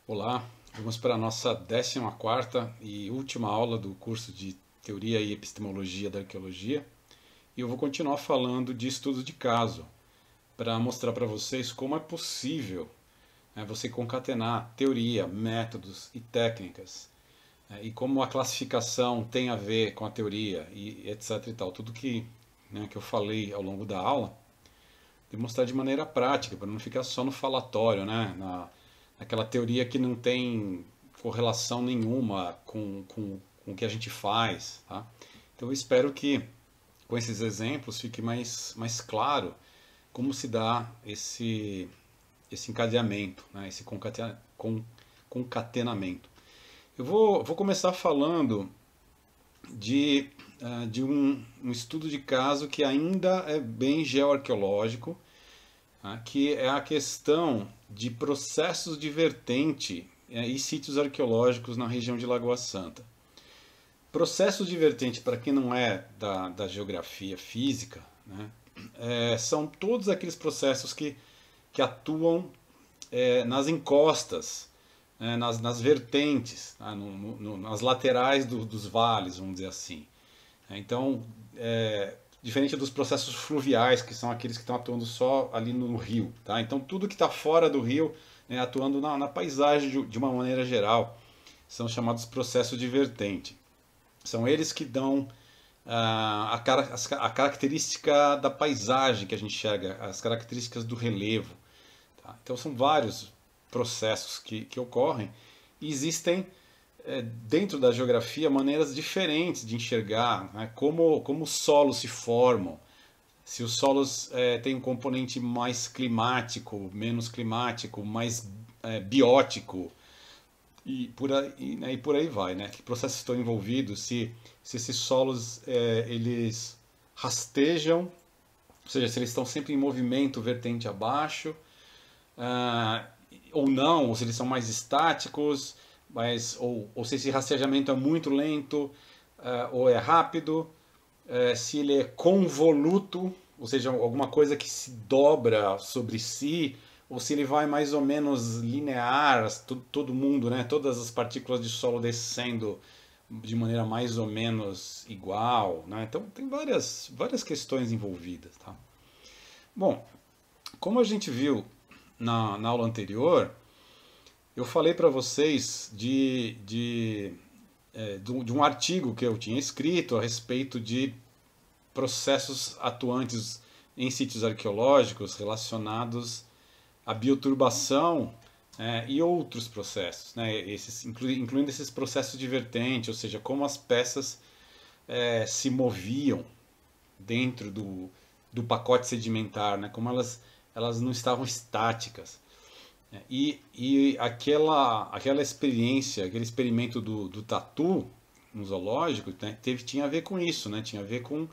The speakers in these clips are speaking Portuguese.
Olá, vamos para a nossa 14ª e última aula do curso de Teoria e Epistemologia da Arqueologia. E eu vou continuar falando de estudo de caso, para mostrar para vocês como é possível você concatenar teoria, métodos e técnicas, e como a classificação tem a ver com a teoria e etc e tal. Tudo que eu falei ao longo da aula, demonstrar de maneira prática, para não ficar só no falatório, naquela teoria que não tem correlação nenhuma com o que a gente faz. Tá? Então eu espero que com esses exemplos fique mais claro como se dá esse encadeamento, esse concatenamento. Eu vou começar falando de um estudo de caso que ainda é bem geoarqueológico, que é a questão de processos de vertente e sítios arqueológicos na região de Lagoa Santa. Processos de vertente, para quem não é da geografia física, são todos aqueles processos que atuam nas encostas, nas vertentes, nas laterais dos vales, vamos dizer assim. Então, diferente dos processos fluviais, que são aqueles que estão atuando só ali no rio. Tá? Então, tudo que está fora do rio, atuando na paisagem de uma maneira geral, são chamados processos de vertente. São eles que dão a característica da paisagem que a gente enxerga, as características do relevo. Tá? Então, são vários processos que ocorrem e existem dentro da geografia maneiras diferentes de enxergar como os solos se formam, se os solos têm um componente mais climático, menos climático, mais biótico e por aí vai, que processos estão envolvidos, se esses solos eles rastejam, ou seja, se eles estão sempre em movimento vertente abaixo, ou não, ou se eles são mais estáticos, ou se esse rastreamento é muito lento ou é rápido, se ele é convoluto, ou seja, alguma coisa que se dobra sobre si, ou se ele vai mais ou menos linear, todo mundo, todas as partículas de solo descendo de maneira mais ou menos igual. Então tem várias questões envolvidas. Tá? Bom, como a gente viu na aula anterior, eu falei para vocês de um artigo que eu tinha escrito a respeito de processos atuantes em sítios arqueológicos relacionados à bioturbação e outros processos, incluindo esses processos de vertente, ou seja, como as peças se moviam dentro do pacote sedimentar, como elas não estavam estáticas. E aquela experiência, aquele experimento do tatu no zoológico, tinha a ver com isso, tinha a ver com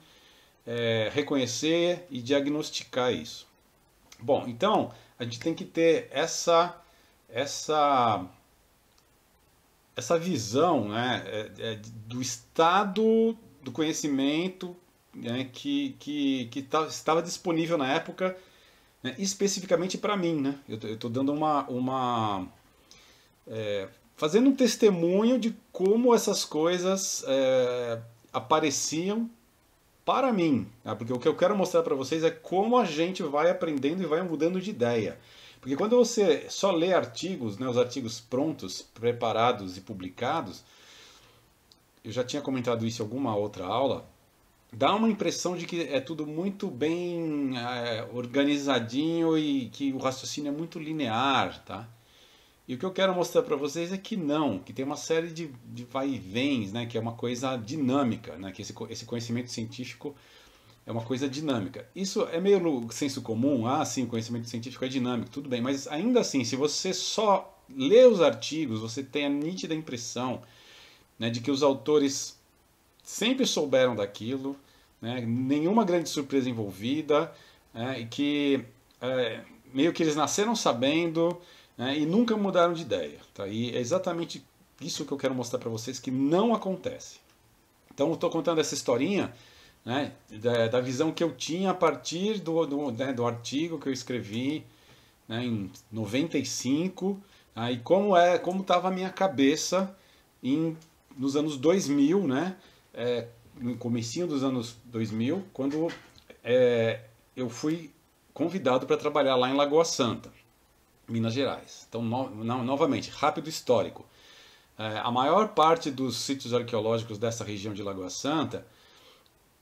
reconhecer e diagnosticar isso. Bom, então a gente tem que ter essa visão do estado do conhecimento que estava disponível na época, especificamente para mim. Eu estou dando fazendo um testemunho de como essas coisas apareciam para mim, porque o que eu quero mostrar para vocês é como a gente vai aprendendo e vai mudando de ideia. Porque quando você só lê artigos, os artigos prontos, preparados e publicados, eu já tinha comentado isso em alguma outra aula, dá uma impressão de que é tudo muito bem organizadinho e que o raciocínio é muito linear, tá? E o que eu quero mostrar para vocês é que não, que tem uma série de vai e vens, que é uma coisa dinâmica, que esse conhecimento científico é uma coisa dinâmica. Isso é meio no senso comum, sim, o conhecimento científico é dinâmico, tudo bem, mas ainda assim, se você só lê os artigos, você tem a nítida impressão de que os autores sempre souberam daquilo, nenhuma grande surpresa envolvida, e que meio que eles nasceram sabendo, e nunca mudaram de ideia. Tá? E é exatamente isso que eu quero mostrar para vocês que não acontece. Então eu estou contando essa historinha da visão que eu tinha a partir do artigo que eu escrevi em 95, Aí como estava a minha cabeça nos anos 2000, né? No comecinho dos anos 2000, quando eu fui convidado para trabalhar lá em Lagoa Santa, Minas Gerais. Então, novamente, rápido histórico. A maior parte dos sítios arqueológicos dessa região de Lagoa Santa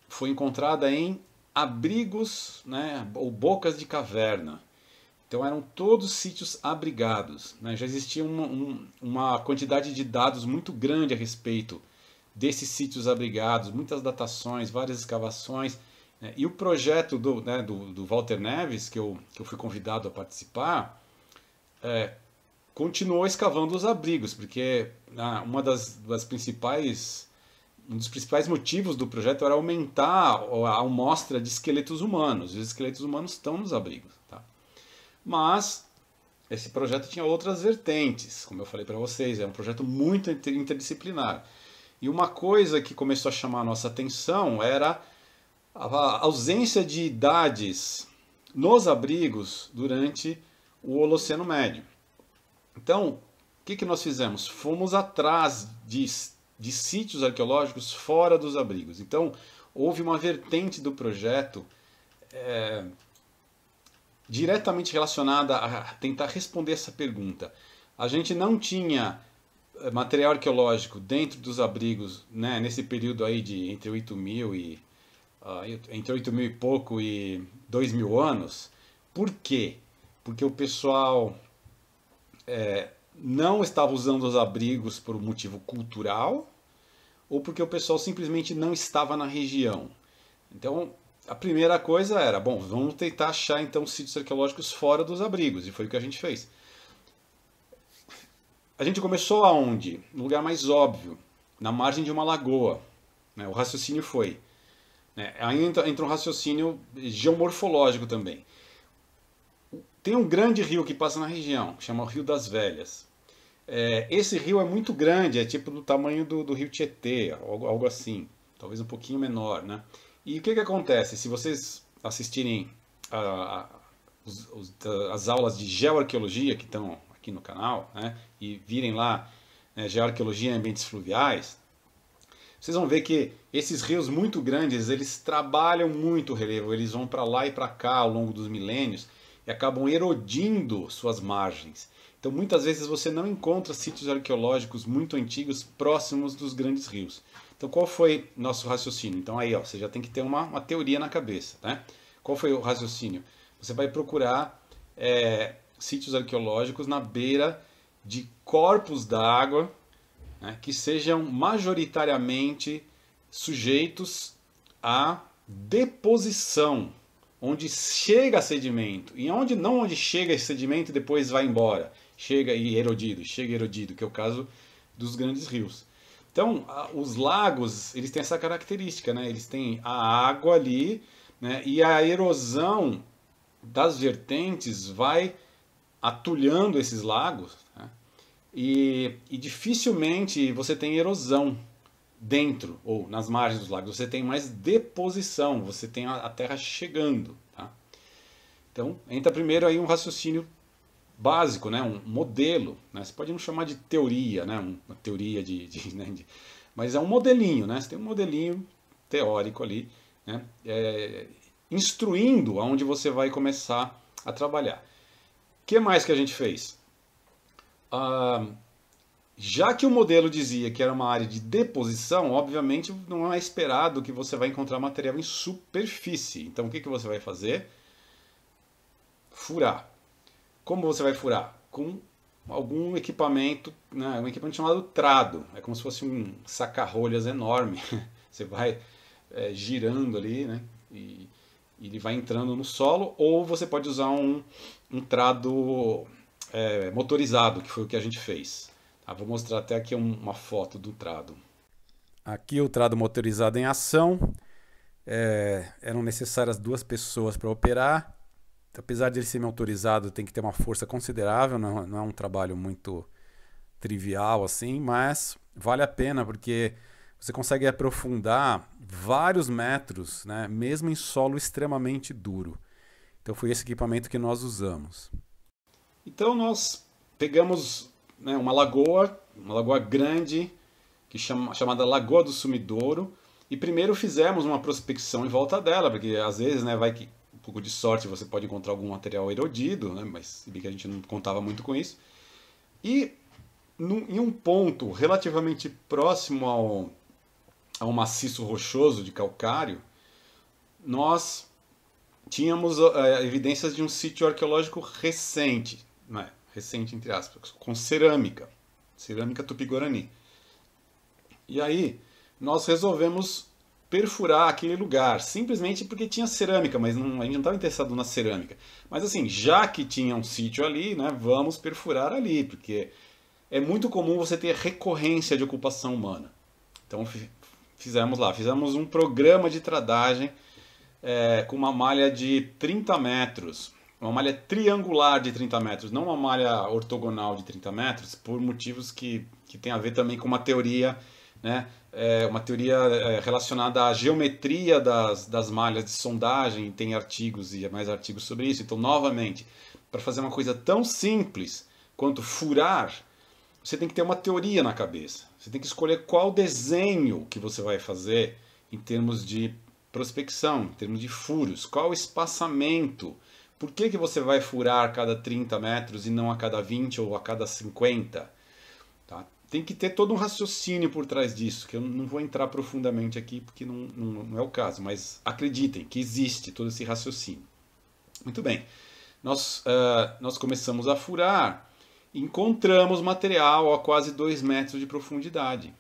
foi encontrada em abrigos, né, ou bocas de caverna. Então eram todos sítios abrigados, né? Já existia uma quantidade de dados muito grande a respeito desses sítios abrigados, muitas datações, várias escavações, né? E o projeto do Walter Neves, que eu fui convidado a participar, continuou escavando os abrigos, porque um dos principais motivos do projeto era aumentar a amostra de esqueletos humanos. Os esqueletos humanos estão nos abrigos. Tá? Mas esse projeto tinha outras vertentes, como eu falei para vocês, é um projeto muito interdisciplinar. E uma coisa que começou a chamar a nossa atenção era a ausência de idades nos abrigos durante o Holoceno Médio. Então, o que nós fizemos? Fomos atrás de sítios arqueológicos fora dos abrigos. Então, houve uma vertente do projeto diretamente relacionada a tentar responder essa pergunta. A gente não tinha material arqueológico dentro dos abrigos, né, nesse período aí de entre 8.000 entre 8.000 e pouco e 2.000 anos. Por quê? Porque o pessoal não estava usando os abrigos por um motivo cultural ou porque o pessoal simplesmente não estava na região. Então, a primeira coisa era, bom, vamos tentar achar então sítios arqueológicos fora dos abrigos, e foi o que a gente fez. A gente começou aonde? No lugar mais óbvio, na margem de uma lagoa. Né? O raciocínio foi. Né? Aí entra um raciocínio geomorfológico também. Tem um grande rio que passa na região, que chama o Rio das Velhas. Esse rio é muito grande, é tipo do tamanho do rio Tietê, algo assim, talvez um pouquinho menor, né? E o que acontece? Se vocês assistirem as aulas de geoarqueologia que estão aqui no canal, né, e virem lá geoarqueologia em ambientes fluviais, vocês vão ver que esses rios muito grandes, eles trabalham muito o relevo, eles vão para lá e para cá ao longo dos milênios e acabam erodindo suas margens. Então muitas vezes você não encontra sítios arqueológicos muito antigos próximos dos grandes rios. Então qual foi nosso raciocínio? Então aí ó, você já tem que ter uma teoria na cabeça. Né? Qual foi o raciocínio? Você vai procurar sítios arqueológicos na beira de corpos d'água, né, que sejam majoritariamente sujeitos à deposição, onde chega sedimento, e não onde chega esse sedimento e depois vai embora, chega erodido, que é o caso dos grandes rios. Então, os lagos, eles têm essa característica, né? Eles têm a água ali, né? E a erosão das vertentes vai atulhando esses lagos, né? E dificilmente você tem erosão dentro ou nas margens dos lagos. Você tem mais deposição, você tem a terra chegando. Tá? Então, entra primeiro aí um raciocínio básico, né? Um modelo. Né? Você pode não chamar de teoria, né? Uma teoria mas é um modelinho. Né? Você tem um modelinho teórico ali, né? Instruindo aonde você vai começar a trabalhar. O que mais que a gente fez? Já que o modelo dizia que era uma área de deposição, obviamente não é esperado que você vai encontrar material em superfície. Então o que você vai fazer? Furar. Como você vai furar? Com algum equipamento, né, um equipamento chamado trado. É como se fosse um saca-rolhas enorme. Você vai girando ali, né, e ele vai entrando no solo, ou você pode usar um trado motorizado, que foi o que a gente fez. Tá, vou mostrar até aqui uma foto do trado. Aqui o trado motorizado em ação. Eram necessárias 2 pessoas para operar. Apesar de ele ser motorizado, tem que ter uma força considerável, não é um trabalho muito trivial assim, mas vale a pena porque você consegue aprofundar vários metros, né, mesmo em solo extremamente duro. Então foi esse equipamento que nós usamos. Então nós pegamos, né, uma lagoa grande, chamada Lagoa do Sumidouro, e primeiro fizemos uma prospecção em volta dela, porque às vezes, né, vai que um pouco de sorte você pode encontrar algum material erodido, né, mas se bem que a gente não contava muito com isso. E em um ponto relativamente próximo ao maciço rochoso de calcário, nós tínhamos evidências de um sítio arqueológico recente, né, recente entre aspas, com cerâmica tupi-guarani. E aí nós resolvemos perfurar aquele lugar, simplesmente porque tinha cerâmica, mas a gente não estava interessado na cerâmica. Mas assim, já que tinha um sítio ali, né, vamos perfurar ali, porque é muito comum você ter recorrência de ocupação humana. Então fizemos um programa de tradagem com uma malha de 30 metros, uma malha triangular de 30 metros, não uma malha ortogonal de 30 metros, por motivos que tem a ver também com uma teoria, né, uma teoria relacionada à geometria das malhas de sondagem, tem artigos e mais artigos sobre isso. Então, novamente, para fazer uma coisa tão simples quanto furar, você tem que ter uma teoria na cabeça. Você tem que escolher qual desenho que você vai fazer em termos de prospecção, em termos de furos, qual o espaçamento. Por que você vai furar a cada 30 metros e não a cada 20 ou a cada 50? Tá? Tem que ter todo um raciocínio por trás disso, que eu não vou entrar profundamente aqui porque não é o caso, mas acreditem que existe todo esse raciocínio. Muito bem, nós começamos a furar, encontramos material a quase 2 metros de profundidade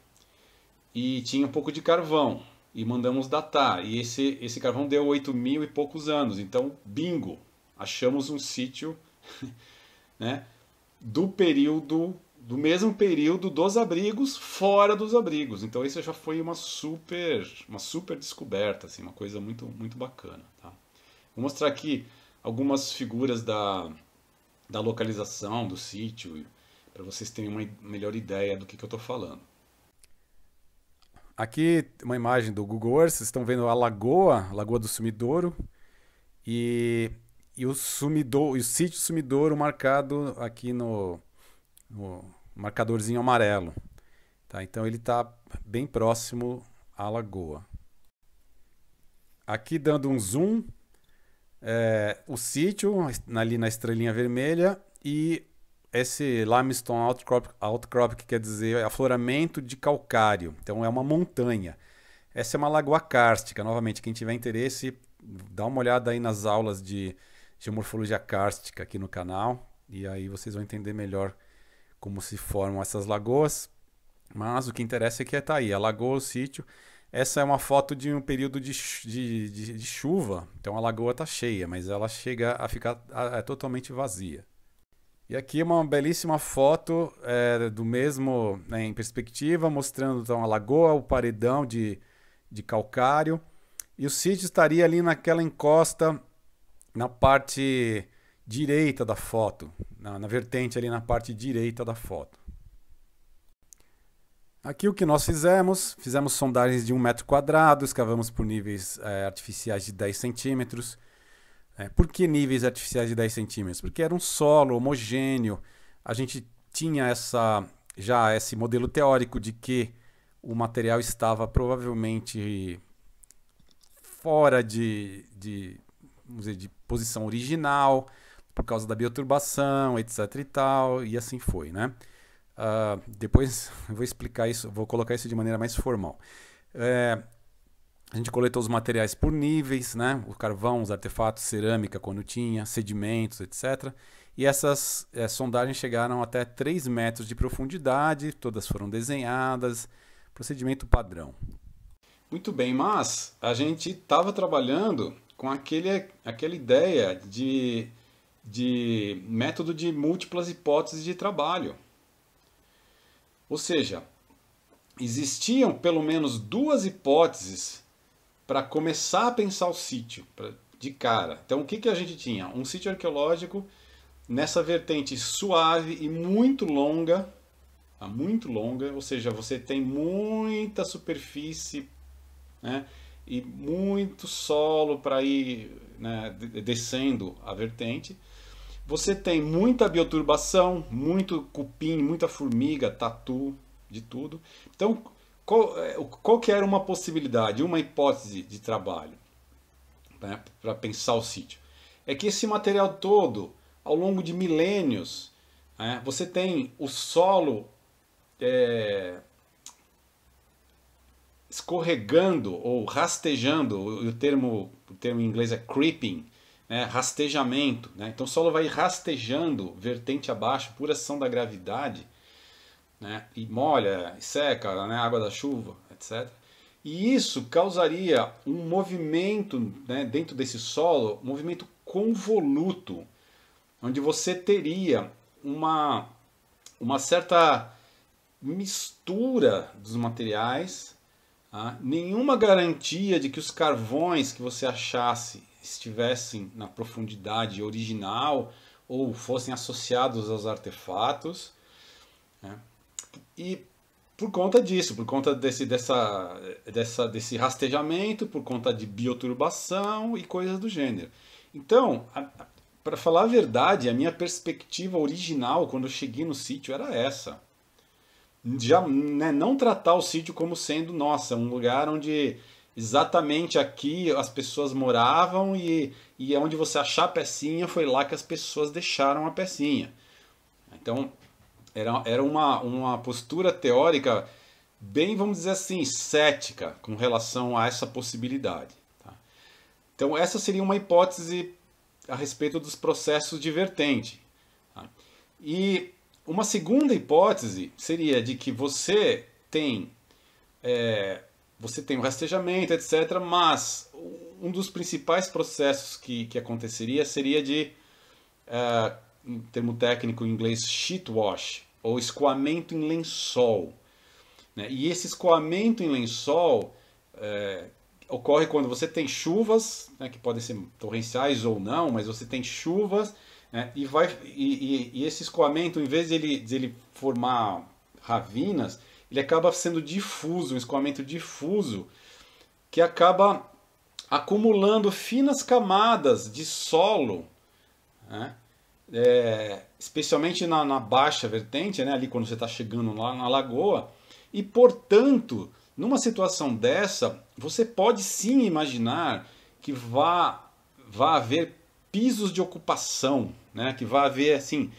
e tinha um pouco de carvão e mandamos datar, e esse carvão deu 8.000 e poucos anos, então bingo, achamos um sítio né, do mesmo período dos abrigos, fora dos abrigos. Então isso já foi uma super descoberta, assim, uma coisa muito, muito bacana. Tá? Vou mostrar aqui algumas figuras da localização do sítio, para vocês terem uma melhor ideia do que eu estou falando. Aqui uma imagem do Google Earth, vocês estão vendo a Lagoa do Sumidouro, e o sítio Sumidouro marcado aqui no marcadorzinho amarelo. Tá? Então ele está bem próximo à lagoa. Aqui dando um zoom, o sítio ali na estrelinha vermelha e esse limestone outcrop, que quer dizer afloramento de calcário. Então é uma montanha. Essa é uma lagoa kárstica. Novamente, quem tiver interesse, dá uma olhada aí nas aulas de geomorfologia kárstica aqui no canal, e aí vocês vão entender melhor como se formam essas lagoas. Mas o que interessa é que está aí, a lagoa, o sítio. Essa é uma foto de um período de chuva, então a lagoa está cheia, mas ela chega a ficar totalmente vazia. E aqui uma belíssima foto do mesmo, né, em perspectiva, mostrando então a lagoa, o paredão de calcário, e o sítio estaria ali naquela encosta na parte direita da foto, na vertente ali na parte direita da foto. Aqui o que nós fizemos sondagens de 1 metro quadrado, escavamos por níveis artificiais de 10 centímetros. Por que níveis artificiais de 10 centímetros? Porque era um solo homogêneo, a gente tinha já esse modelo teórico de que o material estava provavelmente fora vamos dizer, de posição original, por causa da bioturbação, etc e tal, e assim foi, né? Depois eu vou explicar isso, vou colocar isso de maneira mais formal. A gente coletou os materiais por níveis, né? O carvão, os artefatos, cerâmica quando tinha, sedimentos, etc. E essas sondagens chegaram até 3 metros de profundidade, todas foram desenhadas, procedimento padrão. Muito bem, mas a gente estava trabalhando com aquela ideia de método de múltiplas hipóteses de trabalho. Ou seja, existiam pelo menos 2 hipóteses para começar a pensar o sítio de cara. Então o que a gente tinha? Um sítio arqueológico nessa vertente suave e muito longa, ou seja, você tem muita superfície, né, e muito solo para ir, né, descendo a vertente. Você tem muita bioturbação, muito cupim, muita formiga, tatu, de tudo. Então, qual que era uma possibilidade, uma hipótese de trabalho, né, para pensar o sítio? É que esse material todo, ao longo de milênios, né, você tem o solo escorregando ou rastejando, o termo em inglês é creeping, né, rastejamento. Né? Então o solo vai rastejando vertente abaixo por ação da gravidade, né, e molha, e seca, né, água da chuva, etc. E isso causaria um movimento, né, dentro desse solo, um movimento convoluto, onde você teria uma certa mistura dos materiais, tá? Nenhuma garantia de que os carvões que você achasse estivessem na profundidade original ou fossem associados aos artefatos, né? E por conta disso, por conta desse rastejamento, por conta de bioturbação e coisas do gênero. Então, para falar a verdade, a minha perspectiva original quando eu cheguei no sítio era essa. Já, né, não tratar o sítio como sendo, nossa, um lugar onde exatamente aqui as pessoas moravam e onde você achar a pecinha foi lá que as pessoas deixaram a pecinha. Então, era uma postura teórica bem, vamos dizer assim, cética com relação a essa possibilidade. Tá? Então, essa seria uma hipótese a respeito dos processos de vertente. Tá? E uma segunda hipótese seria de que você tem o rastejamento, etc., mas um dos principais processos que aconteceria seria de, em termo técnico em inglês, sheet wash, ou escoamento em lençol. Né? E esse escoamento em lençol ocorre quando você tem chuvas, né, que podem ser torrenciais ou não, mas você tem chuvas, né, e esse escoamento, em vez de ele formar ravinas, ele acaba sendo difuso, um escoamento difuso, que acaba acumulando finas camadas de solo, né, especialmente na baixa vertente, né, ali quando você está chegando lá na lagoa, e portanto, numa situação dessa, você pode sim imaginar que vá haver pisos de ocupação, né, que vai haver assim,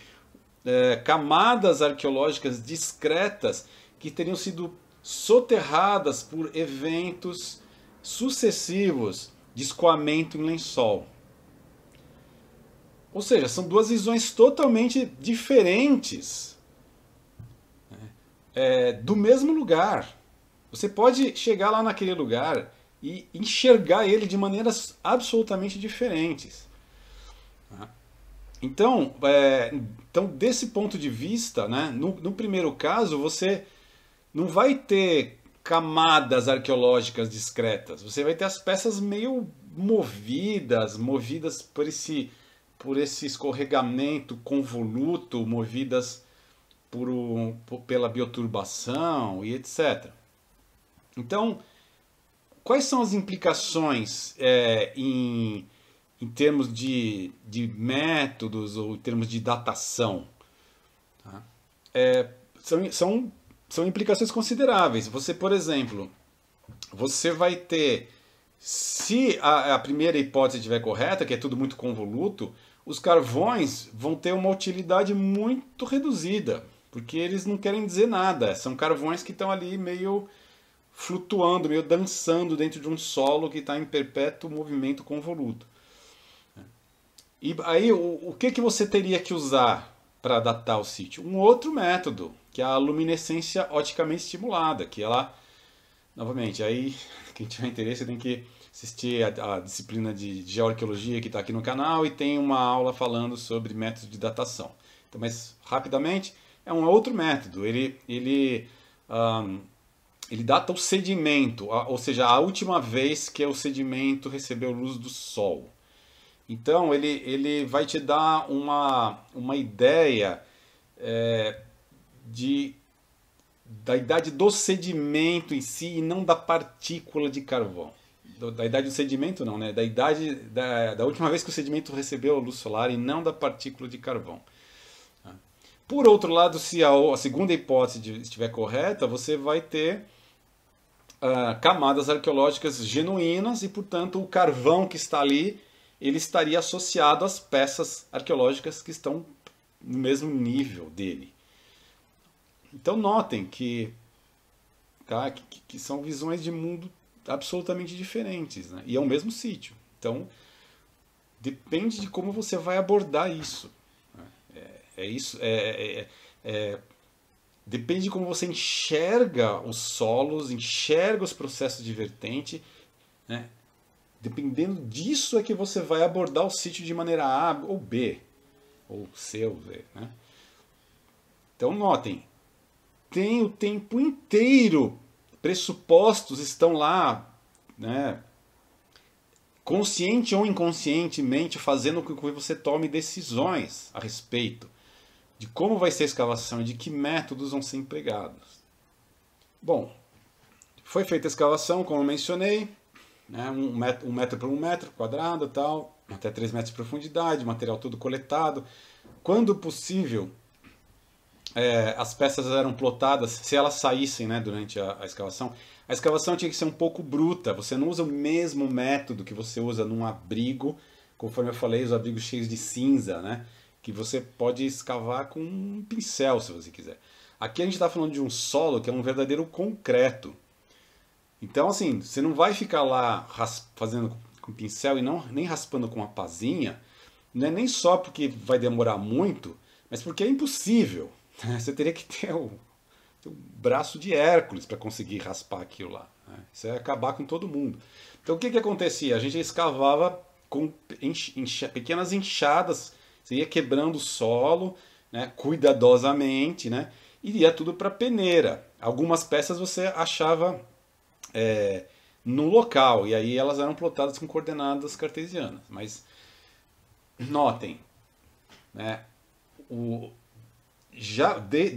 camadas arqueológicas discretas que teriam sido soterradas por eventos sucessivos de escoamento em lençol. Ou seja, são duas visões totalmente diferentes, do mesmo lugar. Você pode chegar lá naquele lugar e enxergar ele de maneiras absolutamente diferentes. Então, desse ponto de vista, né, no primeiro caso, você não vai ter camadas arqueológicas discretas. Você vai ter as peças meio movidas por esse escorregamento convoluto, movidas pela bioturbação e etc. Então, quais são as implicações em termos de métodos ou em termos de datação? Tá? São implicações consideráveis. Você, por exemplo, você vai ter, se a primeira hipótese estiver correta, que é tudo muito convoluto, os carvões vão ter uma utilidade muito reduzida, porque eles não querem dizer nada. São carvões que estão ali meio flutuando, meio dançando dentro de um solo que está em perpétuo movimento convoluto. E aí, o que você teria que usar para datar o sítio? Um outro método, que é a luminescência oticamente estimulada, que ela, novamente, aí quem tiver interesse tem que assistir a disciplina de geoarqueologia que está aqui no canal e tem uma aula falando sobre métodos de datação. Então, mas rapidamente, é um outro método. Ele data o sedimento, ou seja, a última vez que o sedimento recebeu luz do sol. Então, ele vai te dar uma ideia da idade do sedimento em si e não da partícula de carvão. da idade do sedimento não, né? Da idade da última vez que o sedimento recebeu a luz solar e não da partícula de carvão. Por outro lado, se a segunda hipótese estiver correta, você vai ter camadas arqueológicas genuínas e, portanto, o carvão que está ali ele estaria associado às peças arqueológicas que estão no mesmo nível dele. Então notem que são visões de mundo absolutamente diferentes, né? E é o mesmo sítio. Então depende de como você vai abordar isso. Depende de como você enxerga os solos, enxerga os processos de vertente, né? Dependendo disso é que você vai abordar o sítio de maneira A ou B, ou C ou D, né? Então notem, tem o tempo inteiro, pressupostos estão lá, né, consciente ou inconscientemente fazendo com que você tome decisões a respeito de como vai ser a escavação e de que métodos vão ser empregados. Bom, foi feita a escavação, como eu mencionei, né, 1 metro por 1 metro quadrado, tal, até 3 metros de profundidade, material todo coletado. Quando possível, as peças eram plotadas, se elas saíssem, né, durante a escavação tinha que ser um pouco bruta. Você não usa o mesmo método que você usa num abrigo, conforme eu falei, os abrigos cheios de cinza, né, que você pode escavar com um pincel, se você quiser. Aqui a gente está falando de um solo que é um verdadeiro concreto. Então, assim, você não vai ficar lá fazendo com pincel e nem raspando com uma pazinha, não é nem só porque vai demorar muito, mas porque é impossível. Você teria que ter o braço de Hércules para conseguir raspar aquilo lá, né? Isso ia acabar com todo mundo. Então o que acontecia? A gente escavava com pequenas enxadas, você ia quebrando o solo, né, cuidadosamente, né, e ia tudo para a peneira. Algumas peças você achava no local, e aí elas eram plotadas com coordenadas cartesianas. Mas notem, né,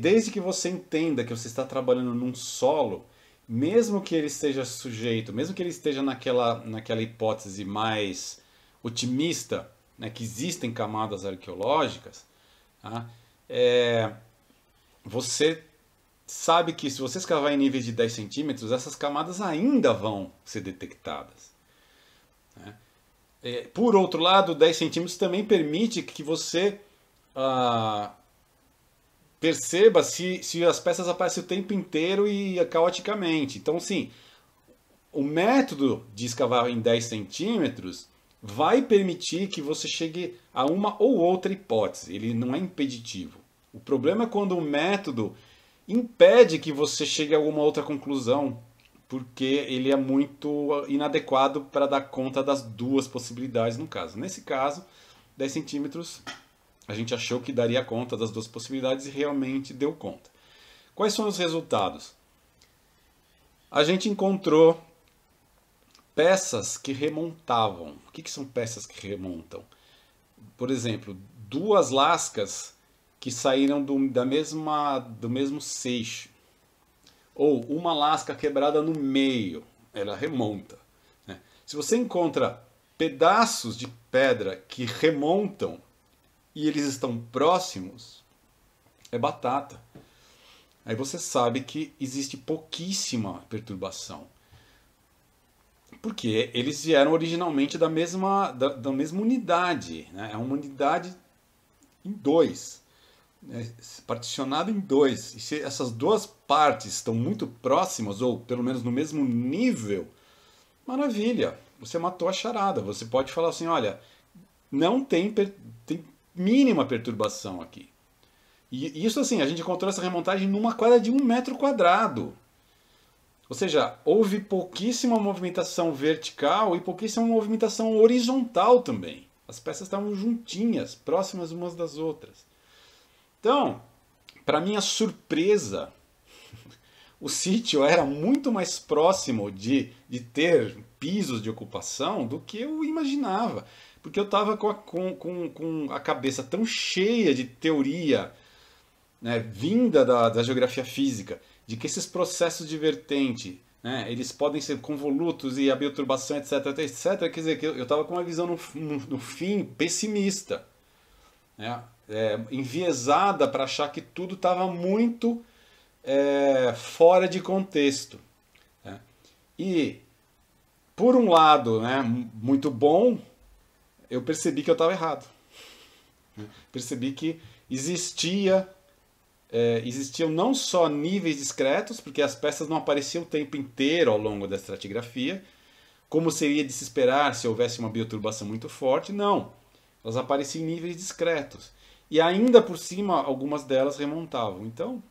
desde que você entenda que você está trabalhando num solo, mesmo que ele esteja sujeito, mesmo que ele esteja naquela hipótese mais otimista, né, que existem camadas arqueológicas, tá? Você sabe que se você escavar em níveis de 10 centímetros, essas camadas ainda vão ser detectadas, né? Por outro lado, 10 centímetros também permite que você perceba se as peças aparecem o tempo inteiro e caoticamente. Então, sim, o método de escavar em 10 centímetros vai permitir que você chegue a uma ou outra hipótese. Ele não é impeditivo. O problema é quando o método impede que você chegue a alguma outra conclusão, porque ele é muito inadequado para dar conta das duas possibilidades no caso. Nesse caso, 10 centímetros, a gente achou que daria conta das duas possibilidades e realmente deu conta. Quais são os resultados? A gente encontrou peças que remontavam. O que são peças que remontam? Por exemplo, 2 lascas que saíram do mesmo seixo. Ou uma lasca quebrada no meio, ela remonta, né? Se você encontra pedaços de pedra que remontam e eles estão próximos, é batata. Aí você sabe que existe pouquíssima perturbação. Porque eles vieram originalmente da mesma unidade, né? É uma unidade em 2, né? Particionada em 2. E se essas duas partes estão muito próximas, ou pelo menos no mesmo nível, maravilha, você matou a charada. Você pode falar assim, olha, não tem mínima perturbação aqui. E isso assim, a gente encontrou essa remontagem numa quadra de 1 metro quadrado. Ou seja, houve pouquíssima movimentação vertical e pouquíssima movimentação horizontal também. As peças estavam juntinhas, próximas umas das outras. Então, para minha surpresa, o sítio era muito mais próximo de ter pisos de ocupação do que eu imaginava. Porque eu estava com a cabeça tão cheia de teoria, né, vinda da geografia física, de que esses processos de vertente, né, eles podem ser convolutos e a bioturbação, etc, etc. Quer dizer, que eu estava com uma visão no fim pessimista, né, enviesada para achar que tudo estava muito fora de contexto, né. E, por um lado, né, muito bom, eu percebi que eu estava errado. Percebi que existiam não só níveis discretos, porque as peças não apareciam o tempo inteiro ao longo da estratigrafia, como seria de se esperar se houvesse uma bioturbação muito forte. Não, elas apareciam em níveis discretos. E ainda por cima, algumas delas remontavam. Então,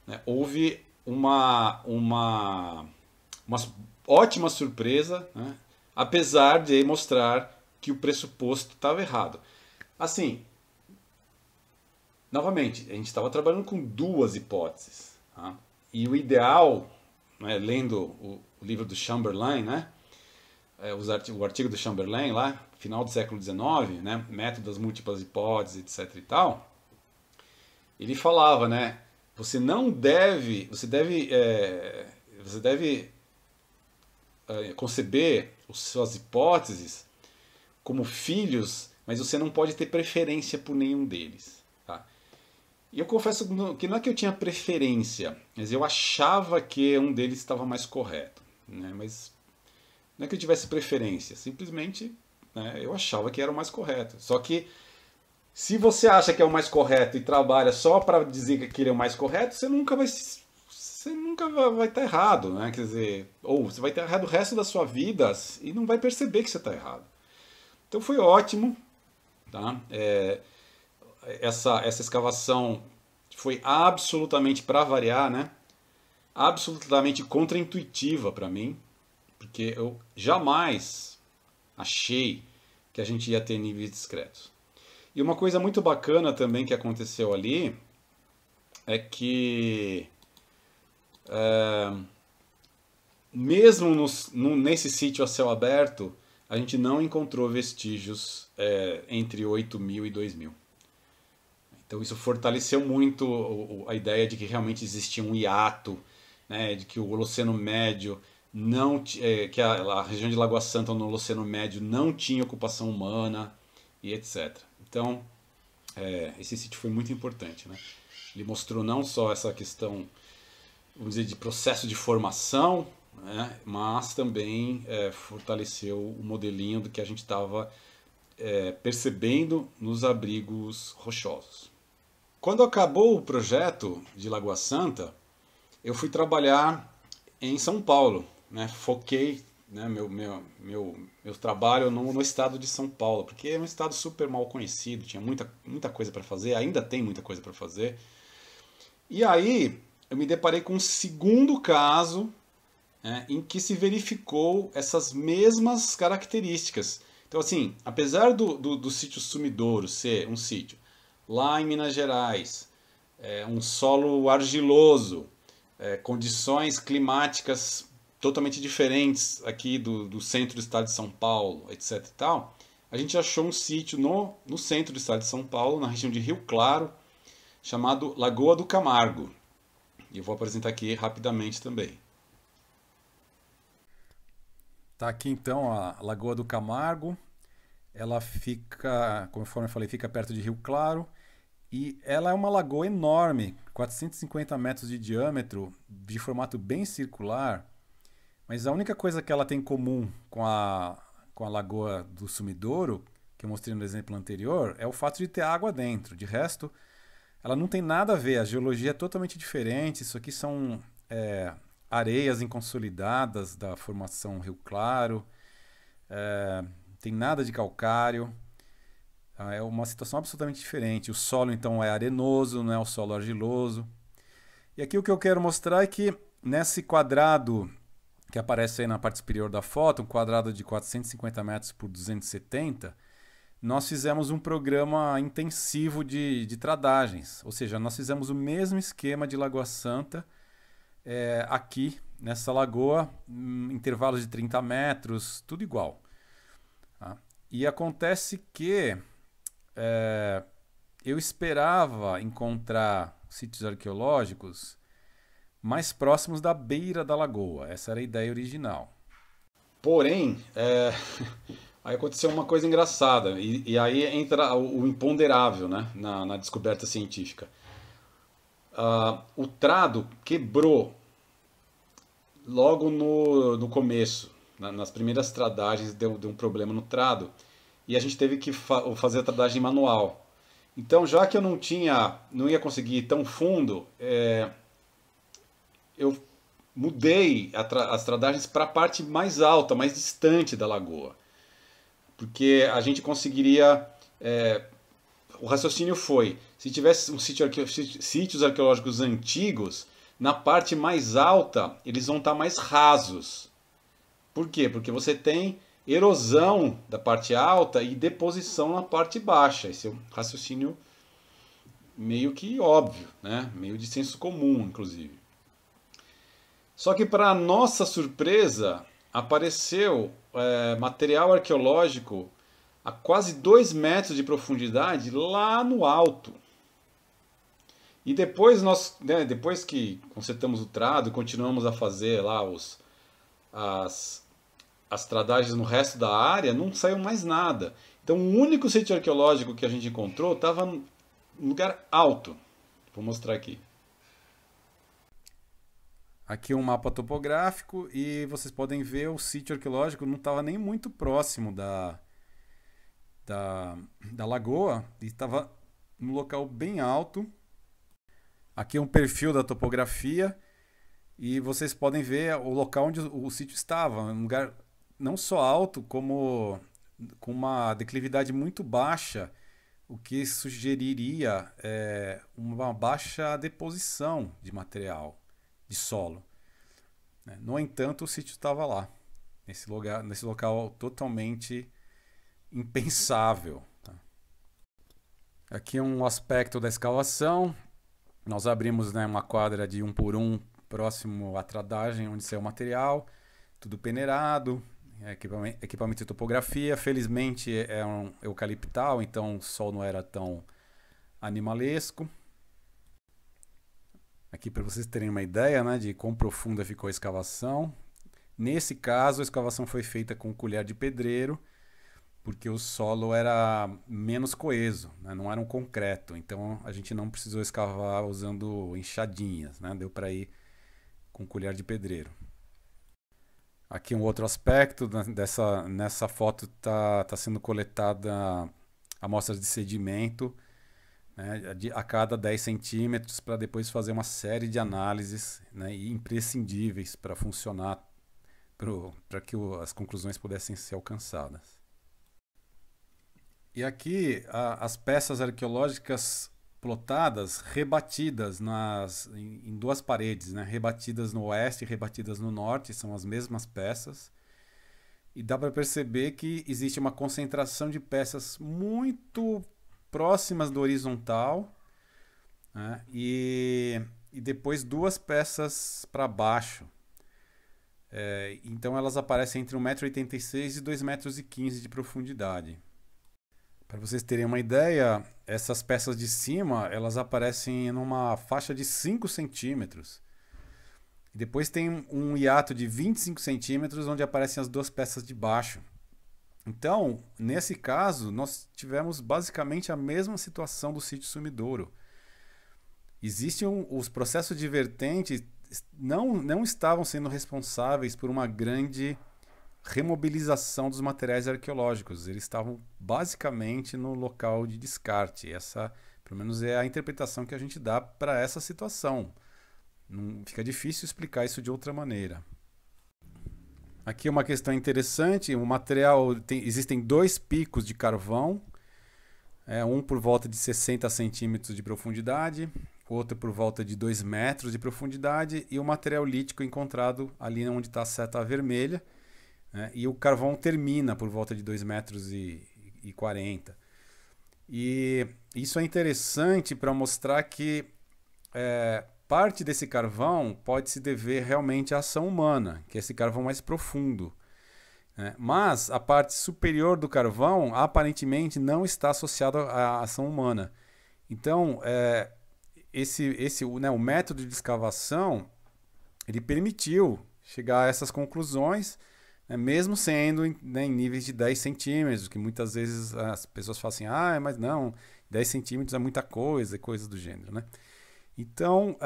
né, houve uma ótima surpresa, né, apesar de mostrar que o pressuposto estava errado. Assim, novamente, a gente estava trabalhando com duas hipóteses. Tá? E o ideal, né, lendo o livro do Chamberlain, né, o artigo do Chamberlain lá, final do século XIX, né, método das múltiplas hipóteses, etc. e tal, ele falava, né, você deve conceber as suas hipóteses como filhos, mas você não pode ter preferência por nenhum deles. Tá? E eu confesso que não é que eu tinha preferência, mas eu achava que um deles estava mais correto. Né? Mas não é que eu tivesse preferência, simplesmente, né, eu achava que era o mais correto. Só que se você acha que é o mais correto e trabalha só para dizer que ele é o mais correto, você nunca vai estar errado, né? Quer dizer, ou você vai estar errado o resto da sua vida e não vai perceber que você está errado. Então foi ótimo, tá? Essa escavação foi absolutamente, para variar, né? Absolutamente contraintuitiva para mim, porque eu jamais achei que a gente ia ter níveis discretos. E uma coisa muito bacana também que aconteceu ali é que mesmo nesse sítio a céu aberto, a gente não encontrou vestígios entre 8.000 e 2.000. Então isso fortaleceu muito a ideia de que realmente existia um hiato, né, de que o Holoceno Médio não, que a região de Lagoa Santa no Holoceno Médio não tinha ocupação humana e etc. Então esse sítio foi muito importante, né? Ele mostrou não só essa questão, vamos dizer, de processo de formação, né, mas também fortaleceu o modelinho do que a gente estava percebendo nos abrigos rochosos. Quando acabou o projeto de Lagoa Santa, eu fui trabalhar em São Paulo, né? Foquei, né, meu trabalho no estado de São Paulo, porque é um estado super mal conhecido, tinha muita coisa para fazer, ainda tem muita coisa para fazer. E aí eu me deparei com um segundo caso, né, em que se verificou essas mesmas características. Então, assim, apesar do sítio Sumidouro ser um sítio lá em Minas Gerais, um solo argiloso, condições climáticas totalmente diferentes aqui do centro do estado de São Paulo, etc. e tal, a gente achou um sítio no centro do estado de São Paulo, na região de Rio Claro, chamado Lagoa do Camargo. E eu vou apresentar aqui rapidamente também. Tá aqui então a Lagoa do Camargo. Ela fica, conforme eu falei, fica perto de Rio Claro. E ela é uma lagoa enorme, 450 metros de diâmetro, de formato bem circular. Mas a única coisa que ela tem em comum com a Lagoa do Sumidouro, que eu mostrei no exemplo anterior, é o fato de ter água dentro. De resto, ela não tem nada a ver. A geologia é totalmente diferente. Isso aqui são areias inconsolidadas da formação Rio Claro. Não tem nada de calcário. É uma situação absolutamente diferente. O solo, então, é arenoso, não é o solo argiloso. E aqui o que eu quero mostrar é que nesse quadrado que aparece aí na parte superior da foto, um quadrado de 450 metros por 270, nós fizemos um programa intensivo de tradagens. Ou seja, nós fizemos o mesmo esquema de Lagoa Santa aqui nessa lagoa, intervalos de 30 metros, tudo igual. Tá? E acontece que eu esperava encontrar sítios arqueológicos mais próximos da beira da lagoa. Essa era a ideia original. Porém, aí aconteceu uma coisa engraçada, e aí entra o imponderável, né, na descoberta científica. O trado quebrou logo no começo, nas primeiras tradagens deu um problema no trado, e a gente teve que fazer a tradagem manual. Então, já que eu não ia conseguir ir tão fundo, eu mudei as tradagens para a parte mais alta, mais distante da lagoa. Porque a gente conseguiria. O raciocínio foi: se tivesse sítios arqueológicos antigos, na parte mais alta eles vão estar mais rasos. Por quê? Porque você tem erosão da parte alta e deposição na parte baixa. Esse é um raciocínio meio que óbvio, né? Meio de senso comum, inclusive. Só que, para nossa surpresa, apareceu material arqueológico a quase 2 metros de profundidade lá no alto. E depois depois que consertamos o trado, continuamos a fazer lá as tradagens no resto da área, não saiu mais nada. Então, o único sítio arqueológico que a gente encontrou estava num lugar alto. Vou mostrar aqui. Aqui um mapa topográfico e vocês podem ver o sítio arqueológico não estava nem muito próximo da lagoa e estava num local bem alto. Aqui um perfil da topografia e vocês podem ver o local onde o sítio estava, um lugar não só alto, como com uma declividade muito baixa, o que sugeriria uma baixa deposição de material de solo. No entanto, o sítio estava lá, nesse local totalmente impensável. Aqui um aspecto da escavação. Nós abrimos, né, uma quadra de 1 por 1 próximo à tradagem, onde saiu o material, tudo peneirado, equipamento de topografia. Felizmente é um eucaliptal, então o sol não era tão animalesco. Aqui para vocês terem uma ideia, né, de quão profunda ficou a escavação. Nesse caso, a escavação foi feita com colher de pedreiro, porque o solo era menos coeso, né, não era um concreto. Então a gente não precisou escavar usando enxadinhas, né, deu para ir com colher de pedreiro. Aqui um outro aspecto, nessa foto está sendo coletada amostras de sedimento, né, a cada 10 centímetros, para depois fazer uma série de análises, né, imprescindíveis para funcionar, para que as conclusões pudessem ser alcançadas. E aqui as peças arqueológicas plotadas, rebatidas em duas paredes, né, rebatidas no oeste e rebatidas no norte, são as mesmas peças. E dá para perceber que existe uma concentração de peças muito próximas do horizontal, né? E depois 2 peças para baixo. Então elas aparecem entre 1,86 m e 2,15 m de profundidade. Para vocês terem uma ideia, essas peças de cima elas aparecem numa faixa de 5 centímetros. Depois tem um hiato de 25 centímetros onde aparecem as 2 peças de baixo. Então, nesse caso, nós tivemos basicamente a mesma situação do sítio Sumidouro. Os processos de vertente não estavam sendo responsáveis por uma grande remobilização dos materiais arqueológicos. Eles estavam basicamente no local de descarte. Essa, pelo menos, é a interpretação que a gente dá para essa situação. Não, fica difícil explicar isso de outra maneira. Aqui uma questão interessante, o material existem 2 picos de carvão, um por volta de 60 centímetros de profundidade, outro por volta de 2 metros de profundidade, e o material lítico encontrado ali onde está a seta vermelha, né, e o carvão termina por volta de 2 metros e 40. E isso é interessante para mostrar que parte desse carvão pode se dever realmente à ação humana, que é esse carvão mais profundo. Mas a parte superior do carvão aparentemente não está associada à ação humana. Então, o método de escavação ele permitiu chegar a essas conclusões, né, mesmo sendo né, em níveis de 10 centímetros, que muitas vezes as pessoas falam assim, mas não, 10 centímetros é muita coisa, e coisas do gênero, né? Então,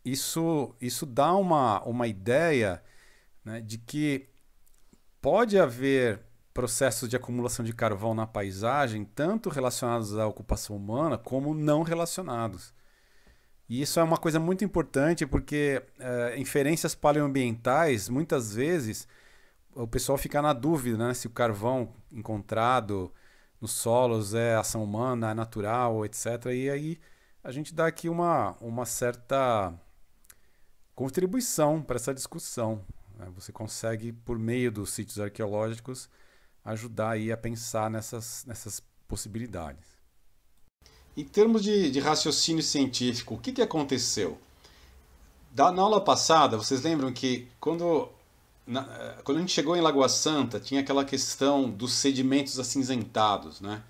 isso dá uma ideia, né, de que pode haver processos de acumulação de carvão na paisagem, tanto relacionados à ocupação humana, como não relacionados. E isso é uma coisa muito importante porque inferências paleoambientais, muitas vezes, o pessoal fica na dúvida, né, se o carvão encontrado nos solos é ação humana, é natural, etc. E aí a gente dá aqui uma certa contribuição para essa discussão, né? Você consegue, por meio dos sítios arqueológicos, ajudar aí a pensar nessas possibilidades. Em termos de raciocínio científico, o que aconteceu? Na aula passada, vocês lembram que quando a gente chegou em Lagoa Santa, tinha aquela questão dos sedimentos acinzentados, né?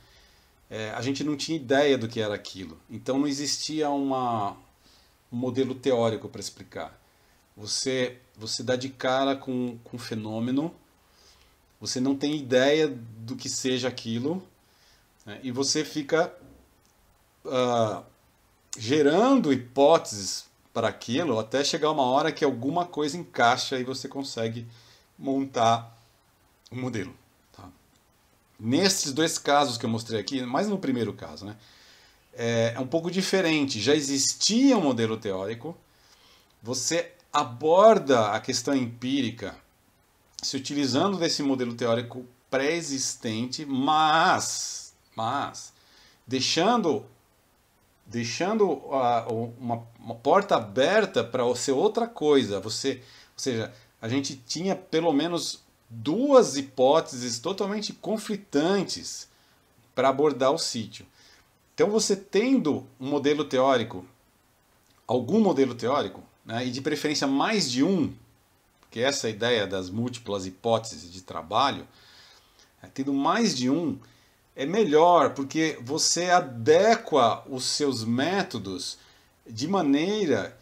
A gente não tinha ideia do que era aquilo. Então não existia um modelo teórico para explicar. Você dá de cara com um fenômeno, você não tem ideia do que seja aquilo, né? E você fica gerando hipóteses para aquilo até chegar uma hora que alguma coisa encaixa e você consegue montar um modelo. Tá? Nesses dois casos que eu mostrei aqui, mais no primeiro caso, né, é um pouco diferente. Já existia um modelo teórico, você aborda a questão empírica se utilizando desse modelo teórico pré-existente, mas deixando uma porta aberta para ser outra coisa. Ou seja, a gente tinha pelo menos duas hipóteses totalmente conflitantes para abordar o sítio. Então, você tendo um modelo teórico, algum modelo teórico, né, e de preferência mais de um, porque essa é a ideia das múltiplas hipóteses de trabalho, tendo mais de um, é melhor, porque você adequa os seus métodos de maneira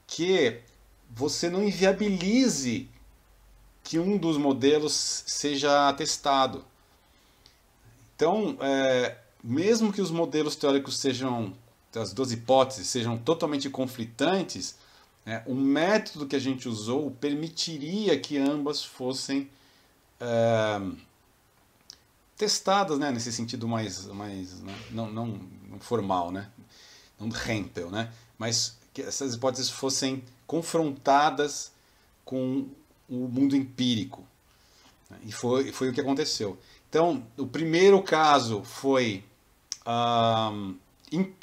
que você não inviabilize que um dos modelos seja testado. Então, mesmo que os modelos teóricos sejam, as duas hipóteses sejam totalmente conflitantes, né, o método que a gente usou permitiria que ambas fossem testadas, né, nesse sentido mais né, não formal, né, não rempel, né, mas que essas hipóteses fossem confrontadas com o mundo empírico. E foi o que aconteceu. Então, o primeiro caso foi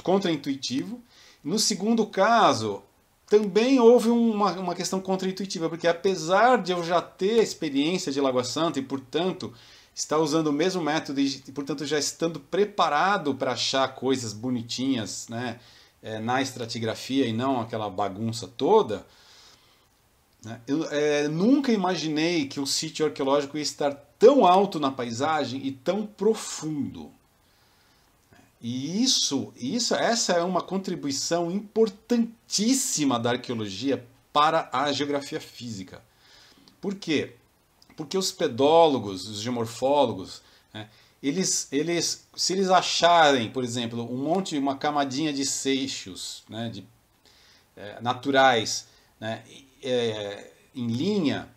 contraintuitivo. No segundo caso, também houve uma questão contraintuitiva, porque apesar de eu já ter experiência de Lagoa Santa e, portanto, estar usando o mesmo método e, portanto, já estando preparado para achar coisas bonitinhas, né, na estratigrafia e não aquela bagunça toda, né, eu nunca imaginei que o sítio arqueológico ia estar tão alto na paisagem e tão profundo. E essa é uma contribuição importantíssima da arqueologia para a geografia física. Por quê? Porque os pedólogos, os geomorfólogos, né, se eles acharem, por exemplo, uma camadinha de seixos, né, naturais, né, em linha,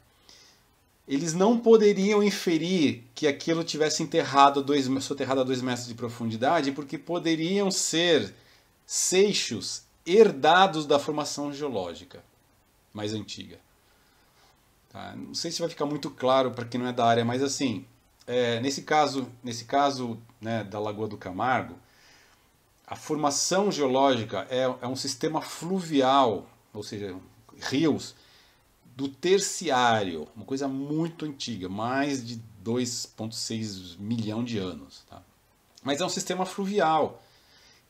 eles não poderiam inferir que aquilo tivesse soterrado a 2 metros de profundidade, porque poderiam ser seixos herdados da formação geológica mais antiga. Tá? Não sei se vai ficar muito claro para quem não é da área, mas assim, nesse caso, né, da Lagoa do Camargo, a formação geológica é um sistema fluvial, ou seja, rios, do terciário, uma coisa muito antiga, mais de 2,6 milhão de anos. Tá? Mas é um sistema fluvial.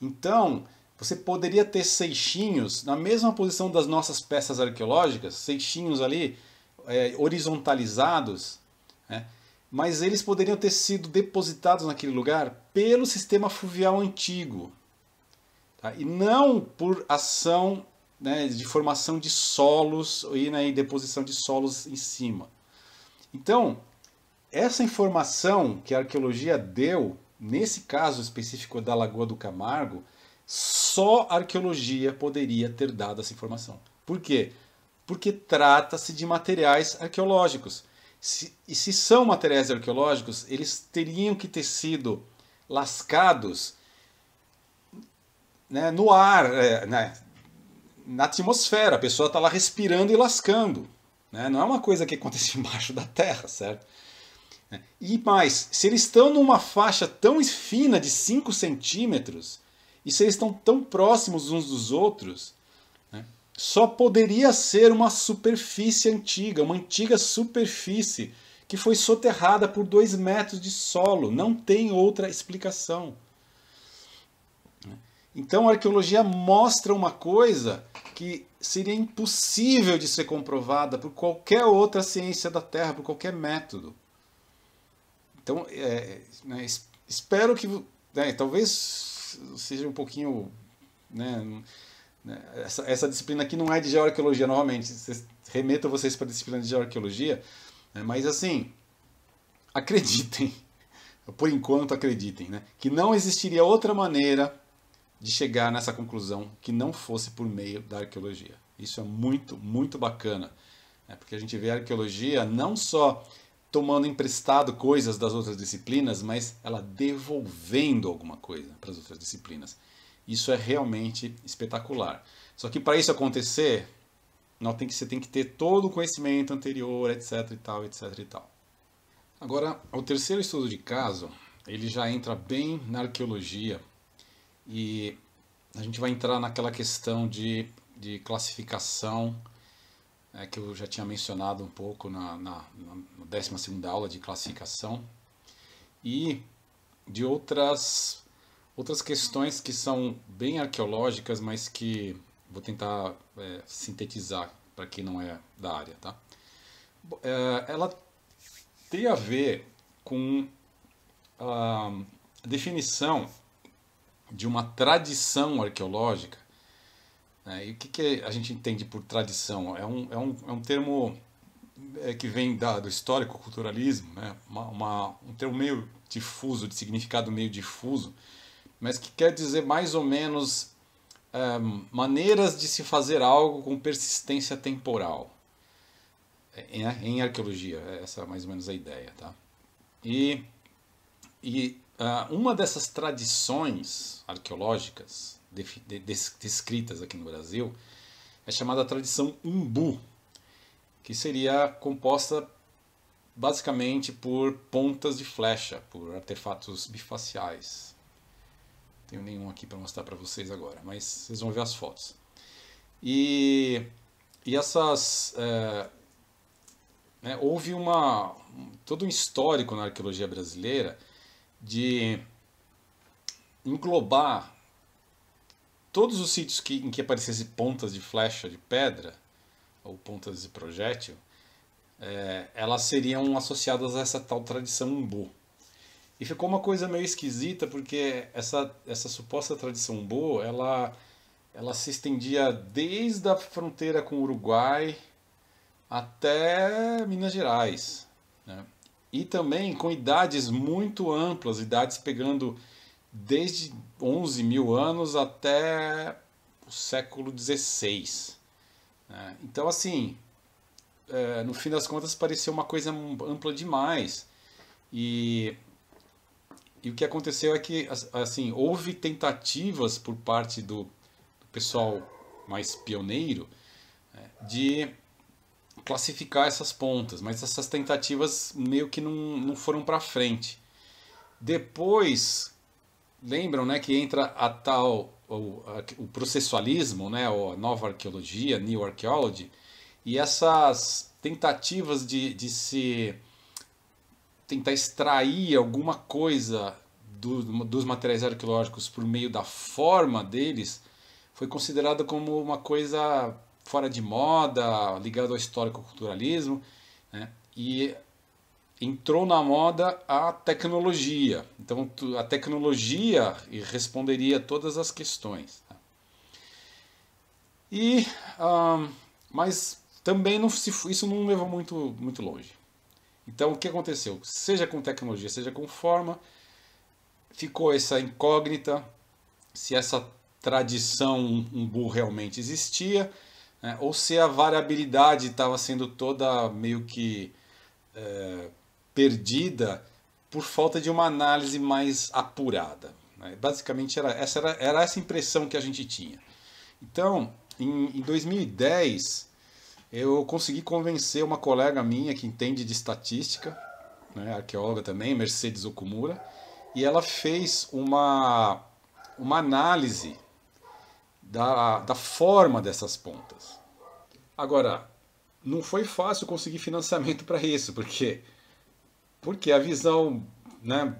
Então, você poderia ter seixinhos na mesma posição das nossas peças arqueológicas, seixinhos ali horizontalizados, né? Mas eles poderiam ter sido depositados naquele lugar pelo sistema fluvial antigo. Tá? E não por ação né, de formação de solos e, né, deposição de solos em cima. Então, essa informação que a arqueologia deu, nesse caso específico da Lagoa do Camargo, só a arqueologia poderia ter dado essa informação. Por quê? Porque trata-se de materiais arqueológicos. E se são materiais arqueológicos, eles teriam que ter sido lascados, né, no ar, né, na atmosfera. A pessoa está lá respirando e lascando. Né? Não é uma coisa que acontece embaixo da terra, certo? E mais, se eles estão numa faixa tão fina de 5 centímetros, e se eles estão tão próximos uns dos outros, né, só poderia ser uma superfície antiga, uma antiga superfície que foi soterrada por 2 metros de solo. Não tem outra explicação. Então a arqueologia mostra uma coisa que seria impossível de ser comprovada por qualquer outra ciência da Terra, por qualquer método. Então, né, espero que, né, talvez seja um pouquinho, né, essa disciplina aqui não é de geoarqueologia, novamente, remeto vocês para a disciplina de geoarqueologia, né, mas assim, acreditem, por enquanto acreditem, né, que não existiria outra maneira de chegar nessa conclusão que não fosse por meio da arqueologia. Isso é muito, muito bacana, né, porque a gente vê a arqueologia não só tomando emprestado coisas das outras disciplinas, mas ela devolvendo alguma coisa para as outras disciplinas. Isso é realmente espetacular. Só que para isso acontecer, você tem que ter todo o conhecimento anterior, etc e tal, etc e tal. Agora, o terceiro estudo de caso, ele já entra bem na arqueologia e a gente vai entrar naquela questão de classificação, que eu já tinha mencionado um pouco na 12ª aula de classificação, e de outras questões que são bem arqueológicas, mas que vou tentar sintetizar para quem não é da área. Tá? Ela tem a ver com a definição de uma tradição arqueológica. E o que a gente entende por tradição? É um termo que vem do histórico-culturalismo, né? Um termo meio difuso, de significado meio difuso, mas que quer dizer mais ou menos maneiras de se fazer algo com persistência temporal. Em arqueologia, essa é mais ou menos a ideia. Tá? E uma dessas tradições arqueológicas descritas aqui no Brasil é chamada tradição Umbu, que seria composta basicamente por pontas de flecha, por artefatos bifaciais. Não tenho nenhum aqui para mostrar para vocês agora, mas vocês vão ver as fotos. E essas... houve todo um histórico na arqueologia brasileira de englobar todos os sítios em que aparecessem pontas de flecha de pedra ou pontas de projétil, elas seriam associadas a essa tal tradição Umbu. E ficou uma coisa meio esquisita, porque essa suposta tradição Umbu, ela se estendia desde a fronteira com o Uruguai até Minas Gerais, né? E também com idades muito amplas, idades pegando desde 11 mil anos até o século XVI. Então, assim, no fim das contas, pareceu uma coisa ampla demais. E o que aconteceu é que assim, houve tentativas por parte do pessoal mais pioneiro de classificar essas pontas, mas essas tentativas meio que não foram para frente. Depois, lembram, né, que entra o processualismo, né, a nova arqueologia, New Archaeology, e essas tentativas de se tentar extrair alguma coisa dos materiais arqueológicos por meio da forma deles, foi considerada como uma coisa fora de moda, ligado ao histórico-culturalismo, né? E entrou na moda a tecnologia. Então a tecnologia responderia a todas as questões. Tá? E, mas também isso não levou muito longe. Então o que aconteceu? Seja com tecnologia, seja com forma, ficou essa incógnita se essa tradição umbu realmente existia, né, ou se a variabilidade estava sendo toda meio que perdida por falta de uma análise mais apurada, né? Basicamente era essa impressão que a gente tinha. Então, em 2010, eu consegui convencer uma colega minha que entende de estatística, né, arqueóloga também, Mercedes Okumura, e ela fez uma análise da forma dessas pontas. Agora, não foi fácil conseguir financiamento para isso, porque a visão, né,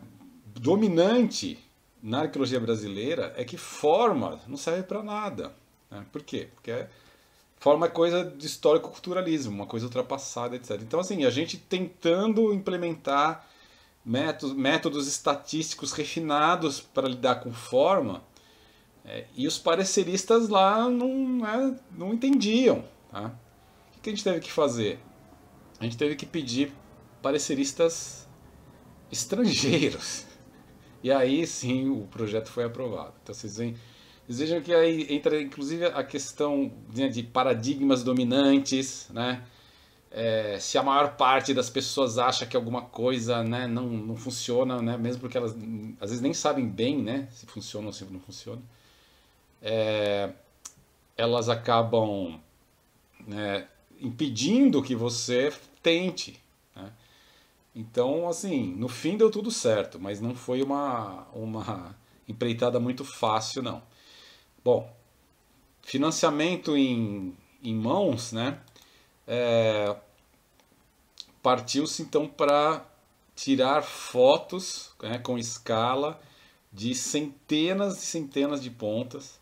dominante na arqueologia brasileira é que forma não serve para nada. Né? Por quê? Porque forma é coisa de histórico-culturalismo, uma coisa ultrapassada, etc. Então, assim, a gente tentando implementar métodos estatísticos refinados para lidar com forma, e os pareceristas lá não entendiam. Tá? O que a gente teve que fazer? A gente teve que pedir pareceristas estrangeiros. E aí sim o projeto foi aprovado. Então vocês vejam que aí entra inclusive a questão, né, de paradigmas dominantes, né? Se a maior parte das pessoas acha que alguma coisa, né, não funciona, né, mesmo porque elas às vezes nem sabem bem, né, se funciona ou se não funciona, elas acabam, né, impedindo que você tente. Né? Então, assim, no fim deu tudo certo, mas não foi uma empreitada muito fácil, não. Bom, financiamento em mãos, né? Partiu-se então para tirar fotos, né, com escala de centenas e centenas de pontas,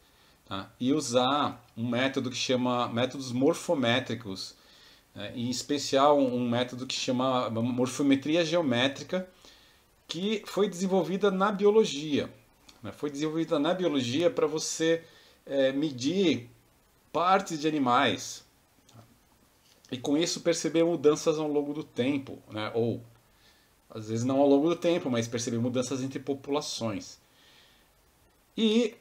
tá? E usar um método que chama métodos morfométricos, né? Em especial um método que chama morfometria geométrica, que foi desenvolvida na biologia. Né? Foi desenvolvida na biologia para você medir partes de animais e com isso perceber mudanças ao longo do tempo, né? Ou às vezes não ao longo do tempo, mas perceber mudanças entre populações. E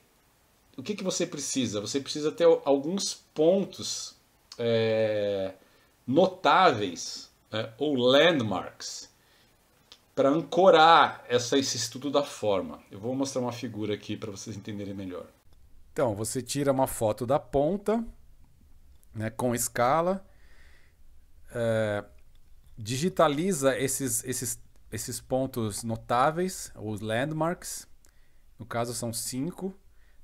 o que você precisa? Você precisa ter alguns pontos notáveis, né? Ou landmarks, para ancorar esse estudo da forma. Eu vou mostrar uma figura aqui para vocês entenderem melhor. Então, você tira uma foto da ponta, né, com escala, digitaliza esses pontos notáveis, os landmarks. No caso são 5,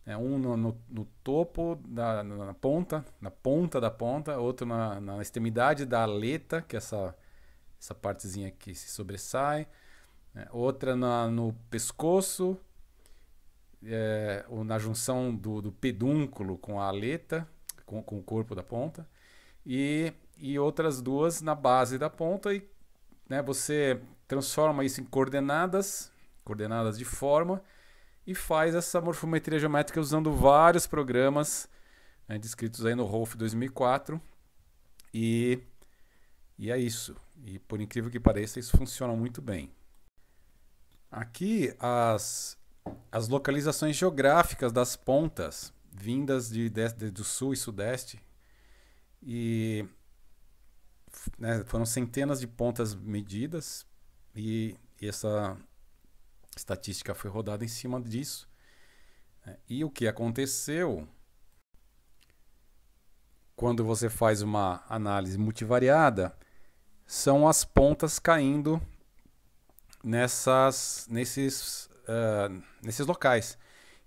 né, um no topo, na ponta da ponta, outro na extremidade da aleta, que é essa partezinha que se sobressai, né, outra no pescoço, ou na junção do pedúnculo com a aleta, com o corpo da ponta, e outras duas na base da ponta, e, né, você transforma isso em coordenadas de forma, e faz essa morfometria geométrica usando vários programas, né, descritos aí no ROLF 2004, e é isso. E por incrível que pareça, isso funciona muito bem. Aqui as localizações geográficas das pontas vindas do sul e sudeste, e, né, foram centenas de pontas medidas, e essa estatística foi rodada em cima disso. E o que aconteceu quando você faz uma análise multivariada são as pontas caindo nesses locais.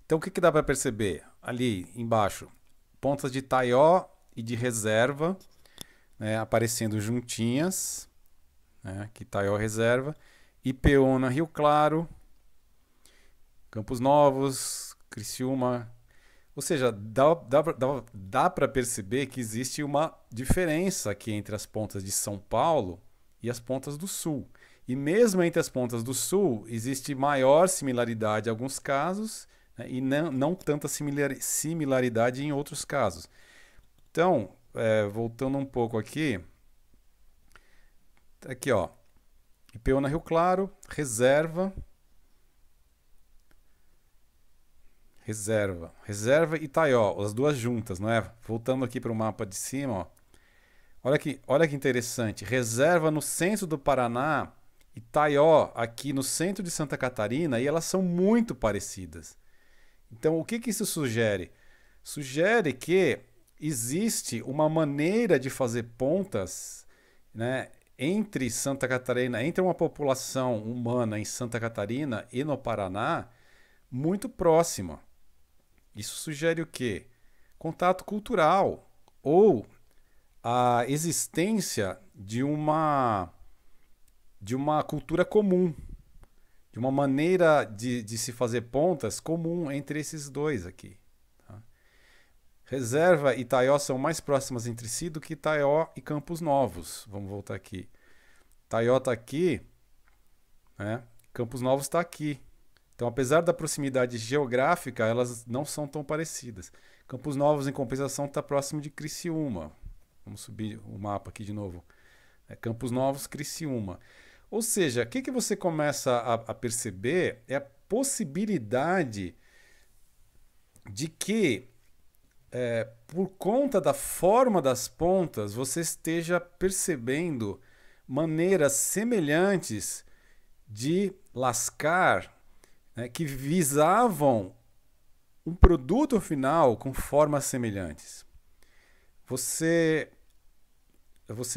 Então o que dá para perceber? Ali embaixo, pontas de Taió e de reserva, né, aparecendo juntinhas, né, que Taió reserva, Ipeúna, Rio Claro, Campos Novos, Criciúma. Ou seja, dá para perceber que existe uma diferença aqui entre as pontas de São Paulo e as pontas do Sul. E mesmo entre as pontas do Sul, existe maior similaridade em alguns casos, né, e não tanta similaridade em outros casos. Então, voltando um pouco aqui, aqui ó, Ipeúna Rio Claro, reserva, reserva e Itaió, as duas juntas, não é? Voltando aqui para o mapa de cima, ó. Olha que interessante, reserva no centro do Paraná, Itaió aqui no centro de Santa Catarina, e elas são muito parecidas. Então, o que isso sugere? Sugere que existe uma maneira de fazer pontas, né, entre Santa Catarina, entre uma população humana em Santa Catarina e no Paraná, muito próxima. Isso sugere o quê? Contato cultural ou a existência de uma cultura comum, de uma maneira de se fazer pontas comum entre esses dois aqui. Tá? Reserva e Itaió são mais próximas entre si do que Itaió e Campos Novos. Vamos voltar aqui. Itaió está aqui, né? Campos Novos está aqui. Então, apesar da proximidade geográfica, elas não são tão parecidas. Campos Novos, em compensação, está próximo de Criciúma. Vamos subir o mapa aqui de novo. Campos Novos, Criciúma. Ou seja, o que você começa a perceber é a possibilidade de que, por conta da forma das pontas, você esteja percebendo maneiras semelhantes de lascar, né, que visavam um produto final com formas semelhantes. Você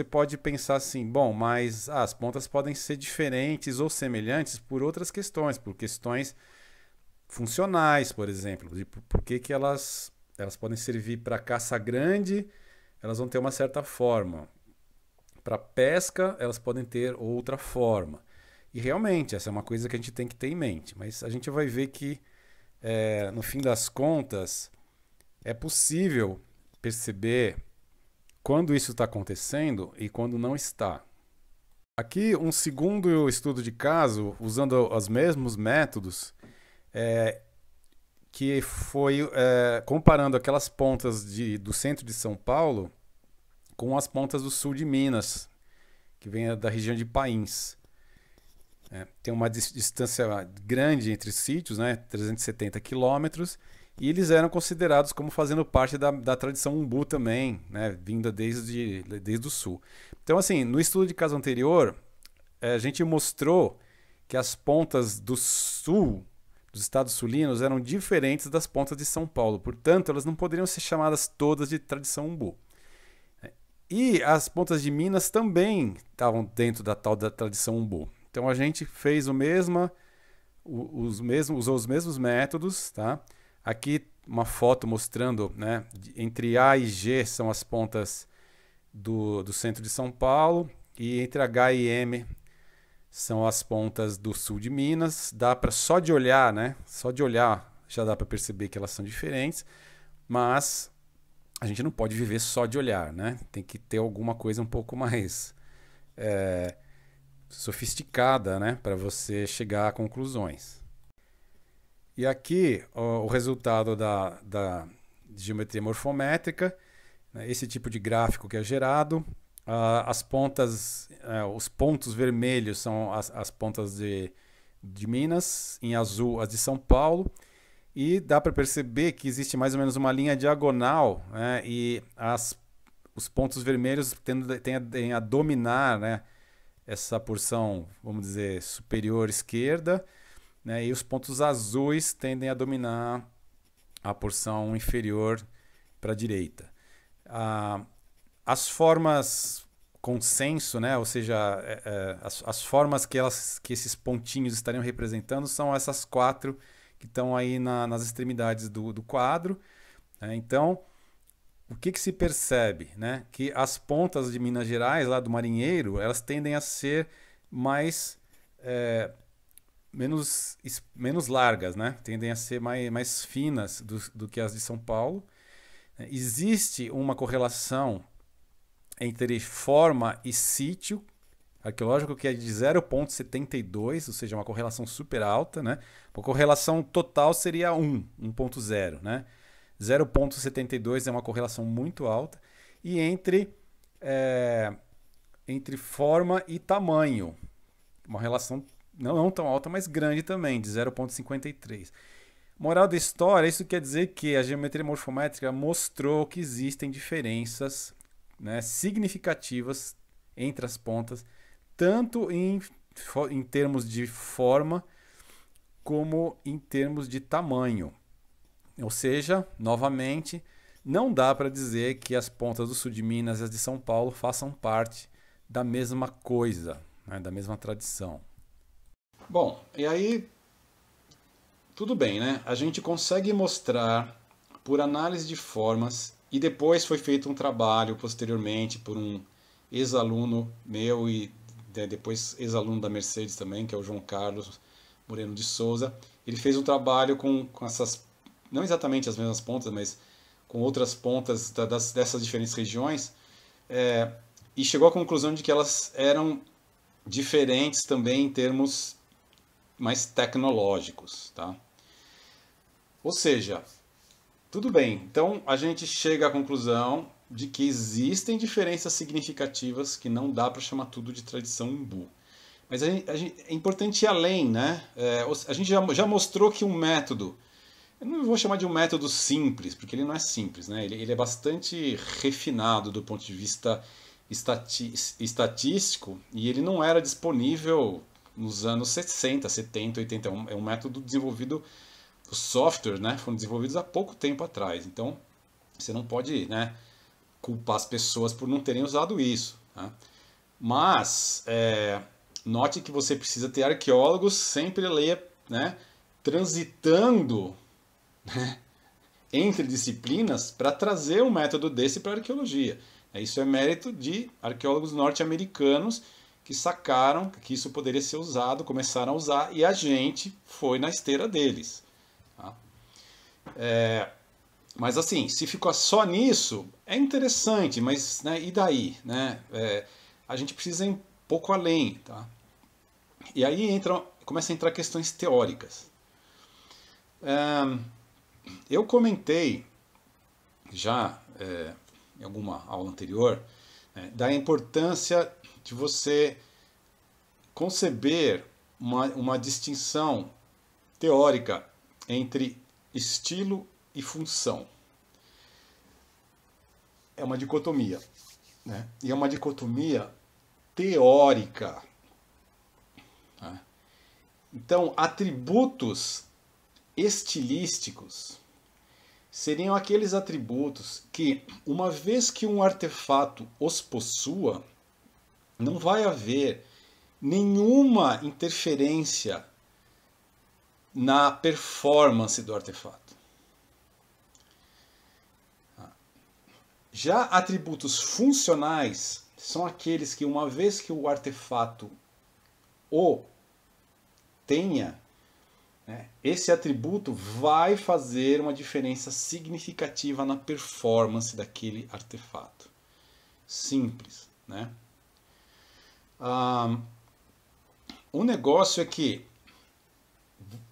pode pensar assim, bom, mas as pontas podem ser diferentes ou semelhantes por outras questões, por questões funcionais, por exemplo, de por que elas podem servir para caça grande, elas vão ter uma certa forma. Para pesca, elas podem ter outra forma. E realmente, essa é uma coisa que a gente tem que ter em mente. Mas a gente vai ver que, no fim das contas, é possível perceber quando isso está acontecendo e quando não está. Aqui, um segundo estudo de caso, usando os mesmos métodos, que foi comparando aquelas pontas do centro de São Paulo com as pontas do sul de Minas, que vem da região de Pains. Tem uma distância grande entre sítios, né? 370 quilômetros, e eles eram considerados como fazendo parte da tradição umbu também, né? Vinda desde o sul. Então, assim, no estudo de caso anterior, a gente mostrou que as pontas do sul, dos estados sulinos, eram diferentes das pontas de São Paulo. Portanto, elas não poderiam ser chamadas todas de tradição umbu. E as pontas de Minas também estavam dentro da tal da tradição umbu. Então a gente fez usou os mesmos métodos, tá? Aqui uma foto mostrando, né, entre A e G são as pontas do centro de São Paulo, e entre H e M são as pontas do sul de Minas. Dá para só de olhar, né? Só de olhar já dá para perceber que elas são diferentes, mas a gente não pode viver só de olhar, né? Tem que ter alguma coisa um pouco mais sofisticada, né, para você chegar a conclusões. E aqui o resultado da geometria morfométrica, né, esse tipo de gráfico que é gerado. As pontas, os pontos vermelhos são as pontas de Minas, em azul as de São Paulo, e dá para perceber que existe mais ou menos uma linha diagonal, né, e os pontos vermelhos tendem a dominar, né, essa porção, vamos dizer, superior esquerda, né, e os pontos azuis tendem a dominar a porção inferior para a direita. As formas consenso, né, ou seja, as formas que esses pontinhos estariam representando são essas quatro que estão aí nas extremidades do quadro. Né? Então, o que se percebe? Né? Que as pontas de Minas Gerais, lá do Marinheiro, elas tendem a ser menos largas, né? Tendem a ser mais finas do que as de São Paulo. Existe uma correlação entre forma e sítio arqueológico que é de 0,72, ou seja, uma correlação super alta, né? A correlação total seria 1,0, né? 0,72 é uma correlação muito alta. E entre forma e tamanho, uma relação não tão alta, mas grande também, de 0,53. Moral da história, isso quer dizer que a geometria morfométrica mostrou que existem diferenças, né, significativas entre as pontas, tanto em termos de forma como em termos de tamanho. Ou seja, novamente, não dá para dizer que as pontas do sul de Minas e as de São Paulo façam parte da mesma coisa, né, da mesma tradição. Bom, e aí tudo bem, né? A gente consegue mostrar por análise de formas, e depois foi feito um trabalho posteriormente por um ex-aluno meu e depois ex-aluno da Mercedes também, que é o João Carlos Moreno de Souza. Ele fez um trabalho com essas, não exatamente as mesmas pontas, mas com outras pontas dessas diferentes regiões, e chegou à conclusão de que elas eram diferentes também em termos mais tecnológicos, tá? Ou seja, tudo bem, então a gente chega à conclusão de que existem diferenças significativas que não dá para chamar tudo de tradição Embu. Mas é importante ir além, né? A gente já mostrou que um método, eu não vou chamar de um método simples, porque ele não é simples, né? Ele é bastante refinado do ponto de vista estatístico e ele não era disponível nos anos 60, 70, 80. É um método desenvolvido, os softwares, né, foram desenvolvidos há pouco tempo atrás. Então, você não pode, né, culpar as pessoas por não terem usado isso. Tá? Mas, note que você precisa ter arqueólogos sempre né, transitando, né, entre disciplinas para trazer um método desse para a arqueologia. Isso é mérito de arqueólogos norte-americanos que sacaram que isso poderia ser usado, começaram a usar, e a gente foi na esteira deles. Tá? Mas assim, se ficou só nisso, é interessante, mas, né, e daí? Né? A gente precisa ir um pouco além. Tá? E aí começa a entrar questões teóricas. Eu comentei já em alguma aula anterior, né, da importância de você conceber uma distinção teórica entre estilo e função. É uma dicotomia, né? E é uma dicotomia teórica. Tá? Então, atributos estilísticos seriam aqueles atributos que, uma vez que um artefato os possua, não vai haver nenhuma interferência na performance do artefato. Já atributos funcionais são aqueles que, uma vez que o artefato o tenha, né, esse atributo vai fazer uma diferença significativa na performance daquele artefato. Simples, né? O negócio é que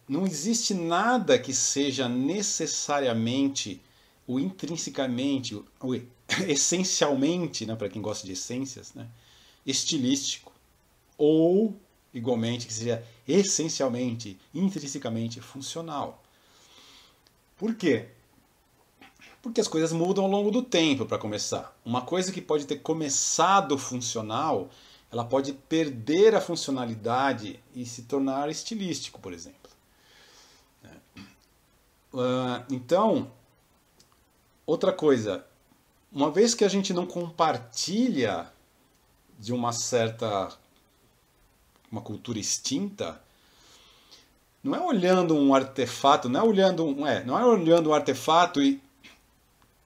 não existe nada que seja necessariamente ou intrinsecamente, ou essencialmente, né, para quem gosta de essências, né, estilístico, ou igualmente que seja essencialmente, intrinsecamente funcional. Por quê? Porque as coisas mudam ao longo do tempo, para começar. Uma coisa que pode ter começado funcional, ela pode perder a funcionalidade e se tornar estilístico, por exemplo. Então, outra coisa, uma vez que a gente não compartilha de uma cultura extinta, não é olhando um artefato, não é olhando um artefato e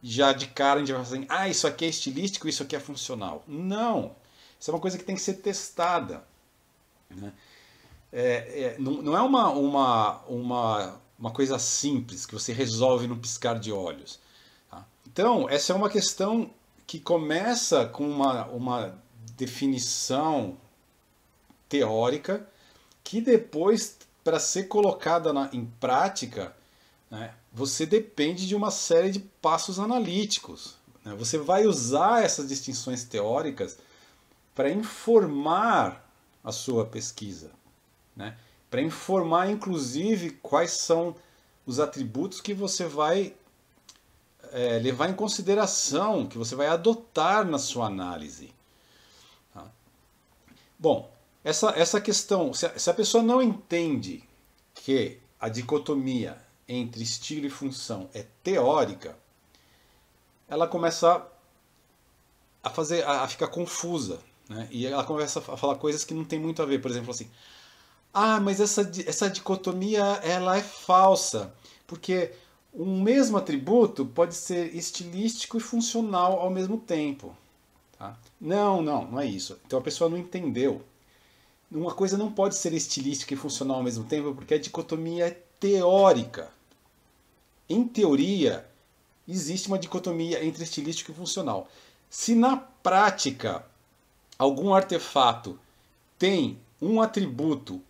já de cara a gente vai falar assim, isso aqui é estilístico, isso aqui é funcional. Não, isso é uma coisa que tem que ser testada. Né? Não é uma coisa simples que você resolve no piscar de olhos. Tá? Então, essa é uma questão que começa com uma definição teórica que depois, para ser colocada em prática, né, você depende de uma série de passos analíticos, né? Você vai usar essas distinções teóricas para informar a sua pesquisa, né? Para informar, inclusive, quais são os atributos que você vai levar em consideração, que você vai adotar na sua análise. Tá? Bom, essa questão, se a pessoa não entende que a dicotomia entre estilo e função é teórica, ela começa a ficar confusa, né? E ela começa a falar coisas que não tem muito a ver. Por exemplo, assim, mas essa dicotomia ela é falsa, porque um mesmo atributo pode ser estilístico e funcional ao mesmo tempo. Tá? Não é isso. Então a pessoa não entendeu. Uma coisa não pode ser estilística e funcional ao mesmo tempo, porque a dicotomia é teórica. Em teoria, existe uma dicotomia entre estilístico e funcional. Se na prática algum artefato tem um atributo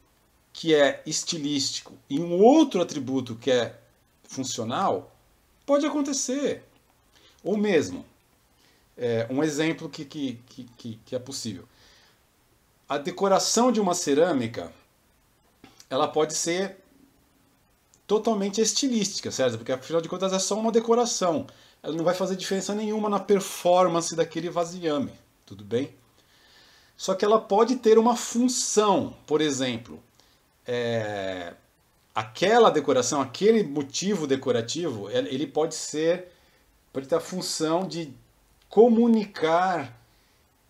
que é estilístico e um outro atributo que é funcional, pode acontecer. Ou mesmo, um exemplo que é possível. A decoração de uma cerâmica, ela pode ser totalmente estilística, certo? Porque afinal de contas é só uma decoração. Ela não vai fazer diferença nenhuma na performance daquele vasilhame, tudo bem? Só que ela pode ter uma função, por exemplo, aquela decoração, aquele motivo decorativo, ele pode ter a função de comunicar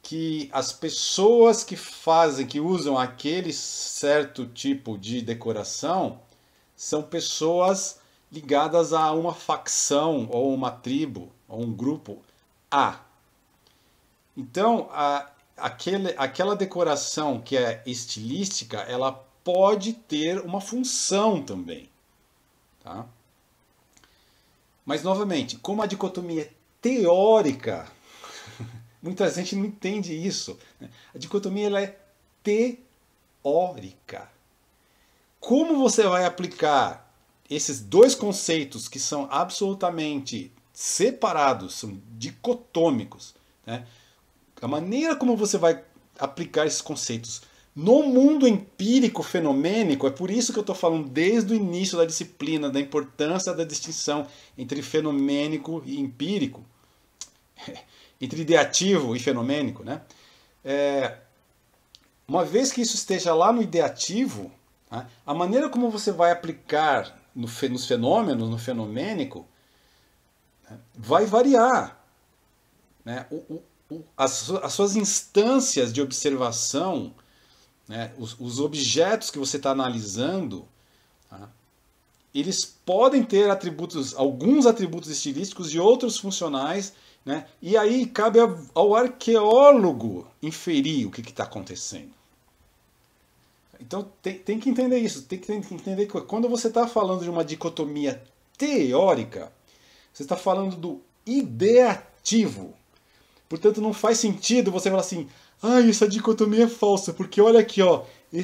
que as pessoas que usam aquele certo tipo de decoração são pessoas ligadas a uma facção ou uma tribo ou um grupo A. Então, aquela decoração que é estilística, ela pode ter uma função também. Tá? Mas, novamente, como a dicotomia é teórica, muita gente não entende isso. A dicotomia ela é teórica. Como você vai aplicar esses dois conceitos que são absolutamente separados, são dicotômicos, né? A maneira como você vai aplicar esses conceitos no mundo empírico fenomênico, é por isso que eu estou falando desde o início da disciplina, da importância da distinção entre fenomênico e empírico, entre ideativo e fenomênico, né? Uma vez que isso esteja lá no ideativo, a maneira como você vai aplicar nos fenômenos, no fenomênico, vai variar. Né? As suas instâncias de observação, né? Os objetos que você está analisando, eles podem ter alguns atributos estilísticos e outros funcionais, né? E aí cabe ao arqueólogo inferir o que está acontecendo. Então tem que entender isso, tem que entender que quando você está falando de uma dicotomia teórica, você está falando do ideativo. Portanto, não faz sentido você falar assim, essa dicotomia é falsa, porque olha aqui,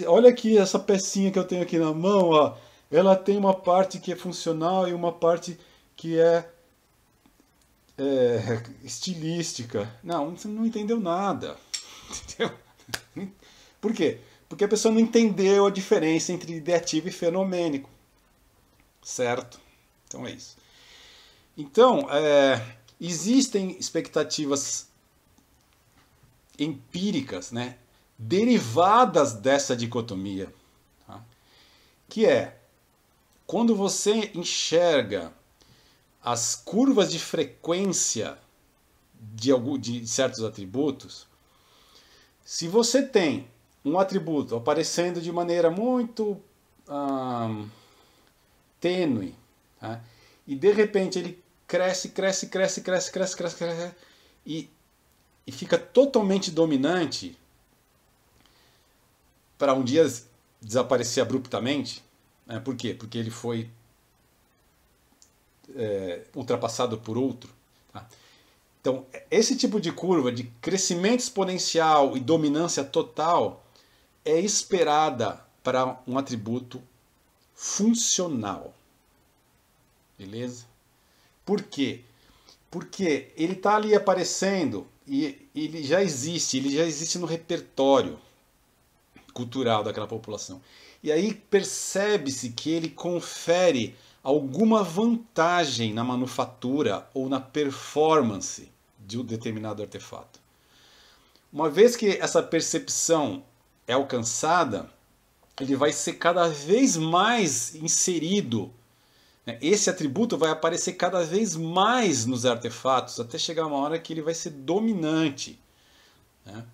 olha aqui essa pecinha que eu tenho aqui na mão, ó, ela tem uma parte que é funcional e uma parte que é estilística. Não, você não entendeu nada. Entendeu? Por quê? Porque a pessoa não entendeu a diferença entre ideativo e fenomênico. Certo? Então é isso. Então, existem expectativas empíricas, né, derivadas dessa dicotomia. Tá? Que quando você enxerga as curvas de frequência de certos atributos, se você tem um atributo aparecendo de maneira muito tênue, tá? E de repente ele cresce e fica totalmente dominante para um dia desaparecer abruptamente. Né? Por quê? Porque ele foi ultrapassado por outro. Tá? Então, esse tipo de curva de crescimento exponencial e dominância total é esperada para um atributo funcional. Beleza? Por quê? Porque ele está ali aparecendo e ele já existe no repertório cultural daquela população. E aí percebe-se que ele confere alguma vantagem na manufatura ou na performance de um determinado artefato. Uma vez que essa percepção é alcançada, ele vai ser cada vez mais inserido. Esse atributo vai aparecer cada vez mais nos artefatos, até chegar uma hora que ele vai ser dominante. Né?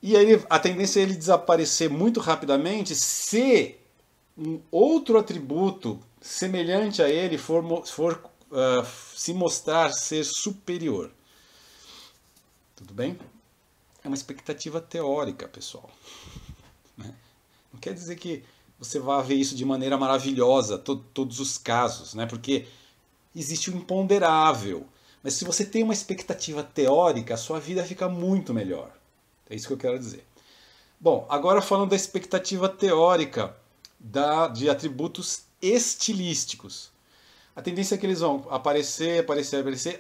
E aí a tendência é ele desaparecer muito rapidamente se um outro atributo semelhante a ele for se mostrar ser superior. Tudo bem? É uma expectativa teórica, pessoal. Não quer dizer que você vai ver isso de maneira maravilhosa, todos os casos, né? Porque existe um imponderável. Mas se você tem uma expectativa teórica, a sua vida fica muito melhor. É isso que eu quero dizer. Bom, agora falando da expectativa teórica de atributos estilísticos. A tendência é que eles vão aparecer,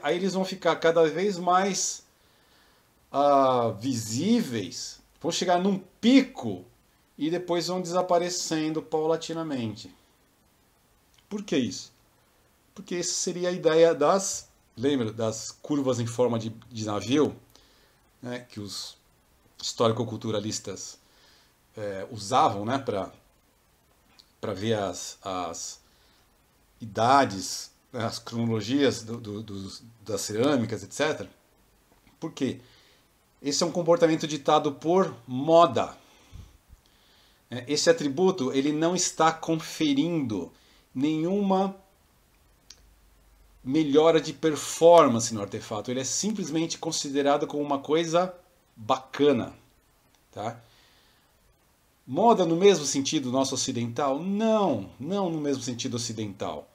aí eles vão ficar cada vez mais visíveis, vão chegar num pico e depois vão desaparecendo paulatinamente. Por que isso? Porque essa seria a ideia lembra das curvas em forma de navio, né, que os histórico-culturalistas usavam, né, para ver as idades, as cronologias das cerâmicas, etc. Por quê? Esse é um comportamento ditado por moda. Esse atributo ele não está conferindo nenhuma melhora de performance no artefato. Ele é simplesmente considerado como uma coisa bacana. Tá? Moda no mesmo sentido nosso ocidental? Não no mesmo sentido ocidental.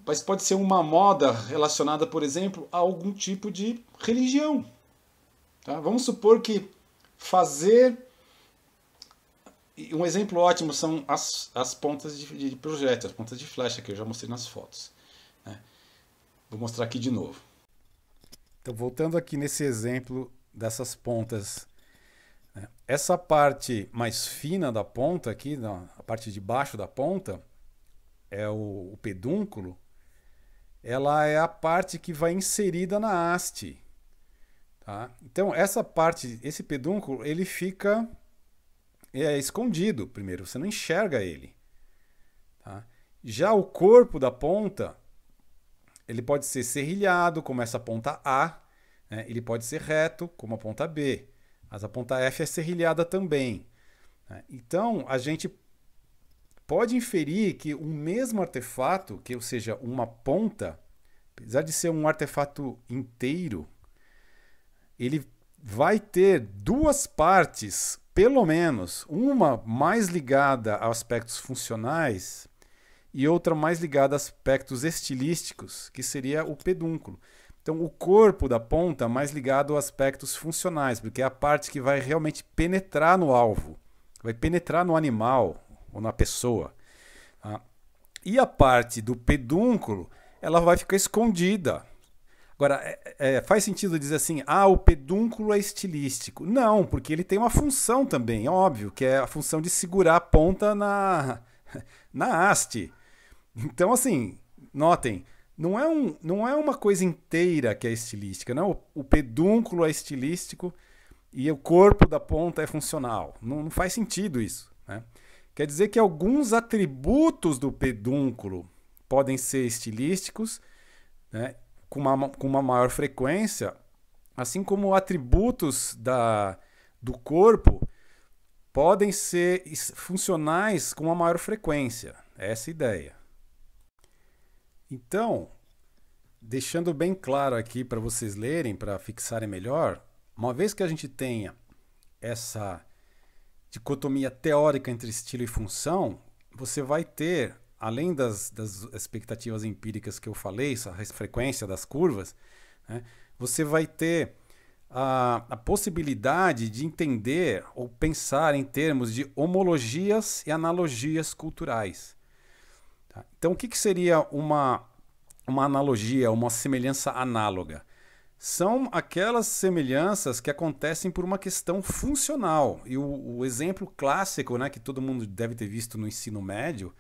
Mas pode ser uma moda relacionada, por exemplo, a algum tipo de religião. Tá? Vamos supor que fazer... Um exemplo ótimo são as pontas de projétil, as pontas de flecha, que eu já mostrei nas fotos. Né? Vou mostrar aqui de novo. Então, voltando aqui nesse exemplo dessas pontas, né? Essa parte mais fina da ponta aqui, a parte de baixo da ponta, é o pedúnculo. Ela é a parte que vai inserida na haste. Tá? Então, essa parte, esse pedúnculo, ele fica escondido primeiro, você não enxerga ele. Tá? Já o corpo da ponta, ele pode ser serrilhado, como essa ponta A, né? Ele pode ser reto, como a ponta B, mas a ponta F é serrilhada também. Né? Então, a gente pode inferir que o mesmo artefato, ou seja, uma ponta, apesar de ser um artefato inteiro, ele vai ter duas partes, pelo menos, uma mais ligada a aspectos funcionais e outra mais ligada a aspectos estilísticos, que seria o pedúnculo. Então, o corpo da ponta mais ligado a aspectos funcionais, porque é a parte que vai realmente penetrar no alvo, vai penetrar no animal ou na pessoa. Tá? E a parte do pedúnculo, ela vai ficar escondida. Agora, faz sentido dizer assim, o pedúnculo é estilístico. Não, porque ele tem uma função também, óbvio, que é a função de segurar a ponta na haste. Então, assim, notem, não é uma coisa inteira que é estilística, não. O pedúnculo é estilístico e o corpo da ponta é funcional. Não faz sentido isso. Né? Quer dizer que alguns atributos do pedúnculo podem ser estilísticos, né? Com uma maior frequência, assim como atributos do corpo podem ser funcionais com uma maior frequência. Essa é a ideia. Então, deixando bem claro aqui para vocês lerem, para fixarem melhor, uma vez que a gente tenha essa dicotomia teórica entre estilo e função, você vai ter, além das expectativas empíricas que eu falei, essa frequência das curvas, né, você vai ter a possibilidade de entender ou pensar em termos de homologias e analogias culturais. Então, o que seria uma analogia, uma semelhança análoga? São aquelas semelhanças que acontecem por uma questão funcional. E o exemplo clássico, né, que todo mundo deve ter visto no ensino médio,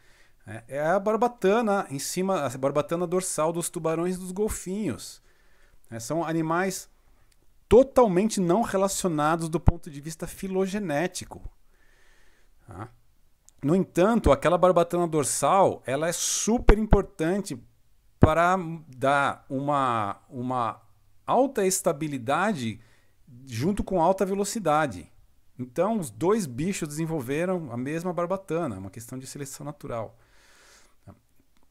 é a barbatana em cima, a barbatana dorsal dos tubarões e dos golfinhos. São animais totalmente não relacionados do ponto de vista filogenético. Tá? No entanto, aquela barbatana dorsal ela é super importante para dar uma alta estabilidade junto com alta velocidade. Então, os dois bichos desenvolveram a mesma barbatana, uma questão de seleção natural.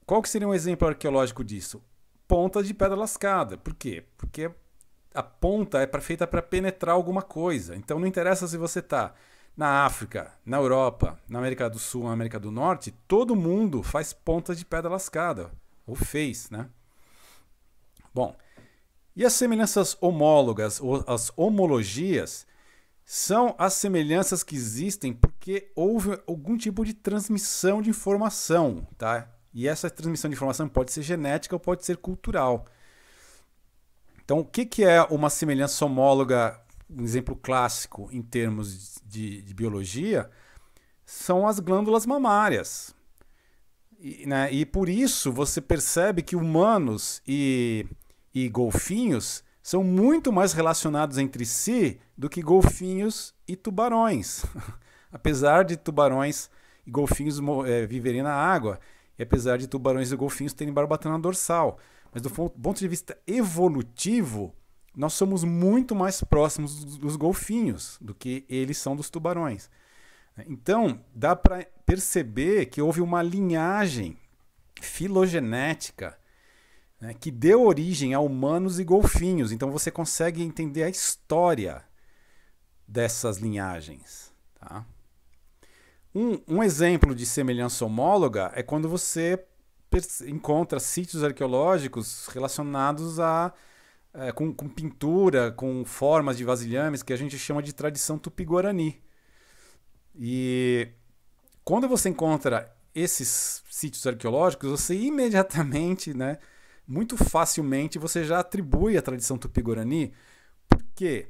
Qual que seria um exemplo arqueológico disso? Ponta de pedra lascada. Por quê? Porque a ponta é feita para penetrar alguma coisa. Então, não interessa se você está na África, na Europa, na América do Sul, na América do Norte, todo mundo faz pontas de pedra lascada. Ou fez, né? Bom, e as semelhanças homólogas, ou as homologias, são as semelhanças que existem porque houve algum tipo de transmissão de informação, tá? E essa transmissão de informação pode ser genética ou pode ser cultural. Então, o que é uma semelhança homóloga, um exemplo clássico em termos de biologia, são as glândulas mamárias. E por isso você percebe que humanos e golfinhos são muito mais relacionados entre si do que golfinhos e tubarões. Apesar de tubarões e golfinhos viverem na água, e apesar de tubarões e golfinhos terem barbatana dorsal. Mas do ponto de vista evolutivo, nós somos muito mais próximos dos golfinhos do que eles são dos tubarões. Então, dá para perceber que houve uma linhagem filogenética, né, que deu origem a humanos e golfinhos. Então, você consegue entender a história dessas linhagens. Tá? Um exemplo de semelhança homóloga é quando você encontra sítios arqueológicos relacionados com pintura, com formas de vasilhames, que a gente chama de tradição tupi-guarani. E quando você encontra esses sítios arqueológicos, você imediatamente, né, muito facilmente, você já atribui a tradição tupi-guarani. Por quê?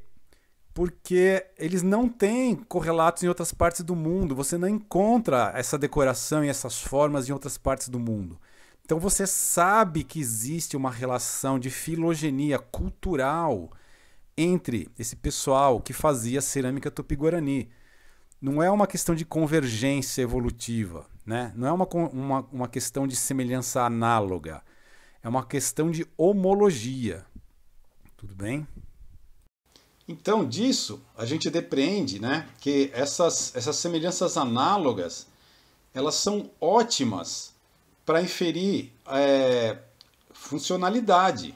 Porque eles não têm correlatos em outras partes do mundo. Você não encontra essa decoração e essas formas em outras partes do mundo. Então você sabe que existe uma relação de filogenia cultural entre esse pessoal que fazia cerâmica tupi-guarani. Não é uma questão de convergência evolutiva, né? Não é uma questão de semelhança análoga. É uma questão de homologia. Tudo bem? Então, disso, a gente depreende, né, que essas semelhanças análogas, elas são ótimas para inferir funcionalidade.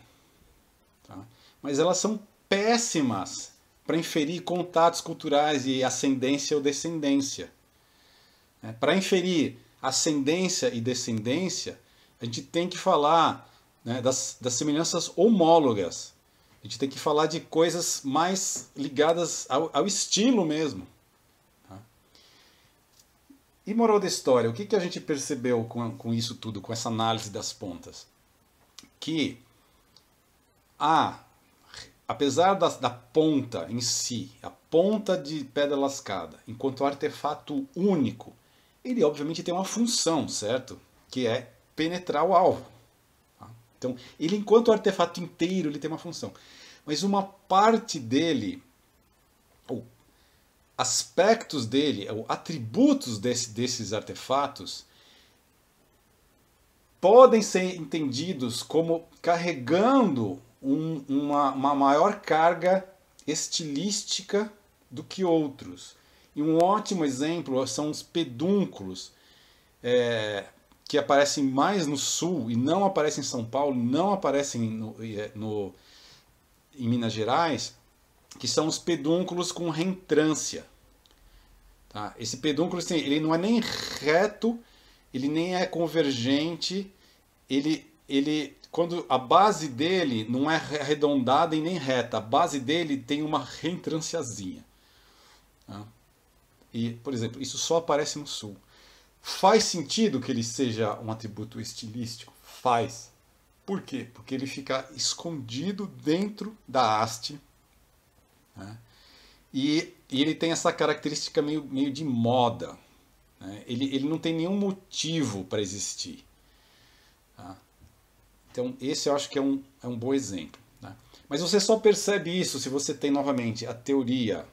Tá? Mas elas são péssimas para inferir contatos culturais e ascendência ou descendência. Para inferir ascendência e descendência, a gente tem que falar, né, das semelhanças homólogas. A gente tem que falar de coisas mais ligadas ao estilo mesmo. Tá? E moral da história, o que a gente percebeu com isso tudo, com essa análise das pontas? Que apesar da ponta em si, a ponta de pedra lascada, enquanto artefato único, ele obviamente tem uma função, certo? Que é penetrar o alvo. Então, ele enquanto artefato inteiro, ele tem uma função. Mas uma parte dele, ou aspectos dele, ou atributos desses artefatos, podem ser entendidos como carregando uma maior carga estilística do que outros. E um ótimo exemplo são os pedúnculos, que aparecem mais no sul e não aparecem em São Paulo, não aparecem em Minas Gerais, que são os pedúnculos com reentrância. Tá? Esse pedúnculo ele não é nem reto, ele nem é convergente, quando a base dele não é arredondada e nem reta, a base dele tem uma reentrânciazinha. Tá? E, por exemplo, isso só aparece no sul. Faz sentido que ele seja um atributo estilístico? Faz. Por quê? Porque ele fica escondido dentro da haste, né? E ele tem essa característica meio de moda, né? Ele não tem nenhum motivo para existir. Tá? Então, esse eu acho que é um bom exemplo. Né? Mas você só percebe isso se você tem, novamente, a teoria,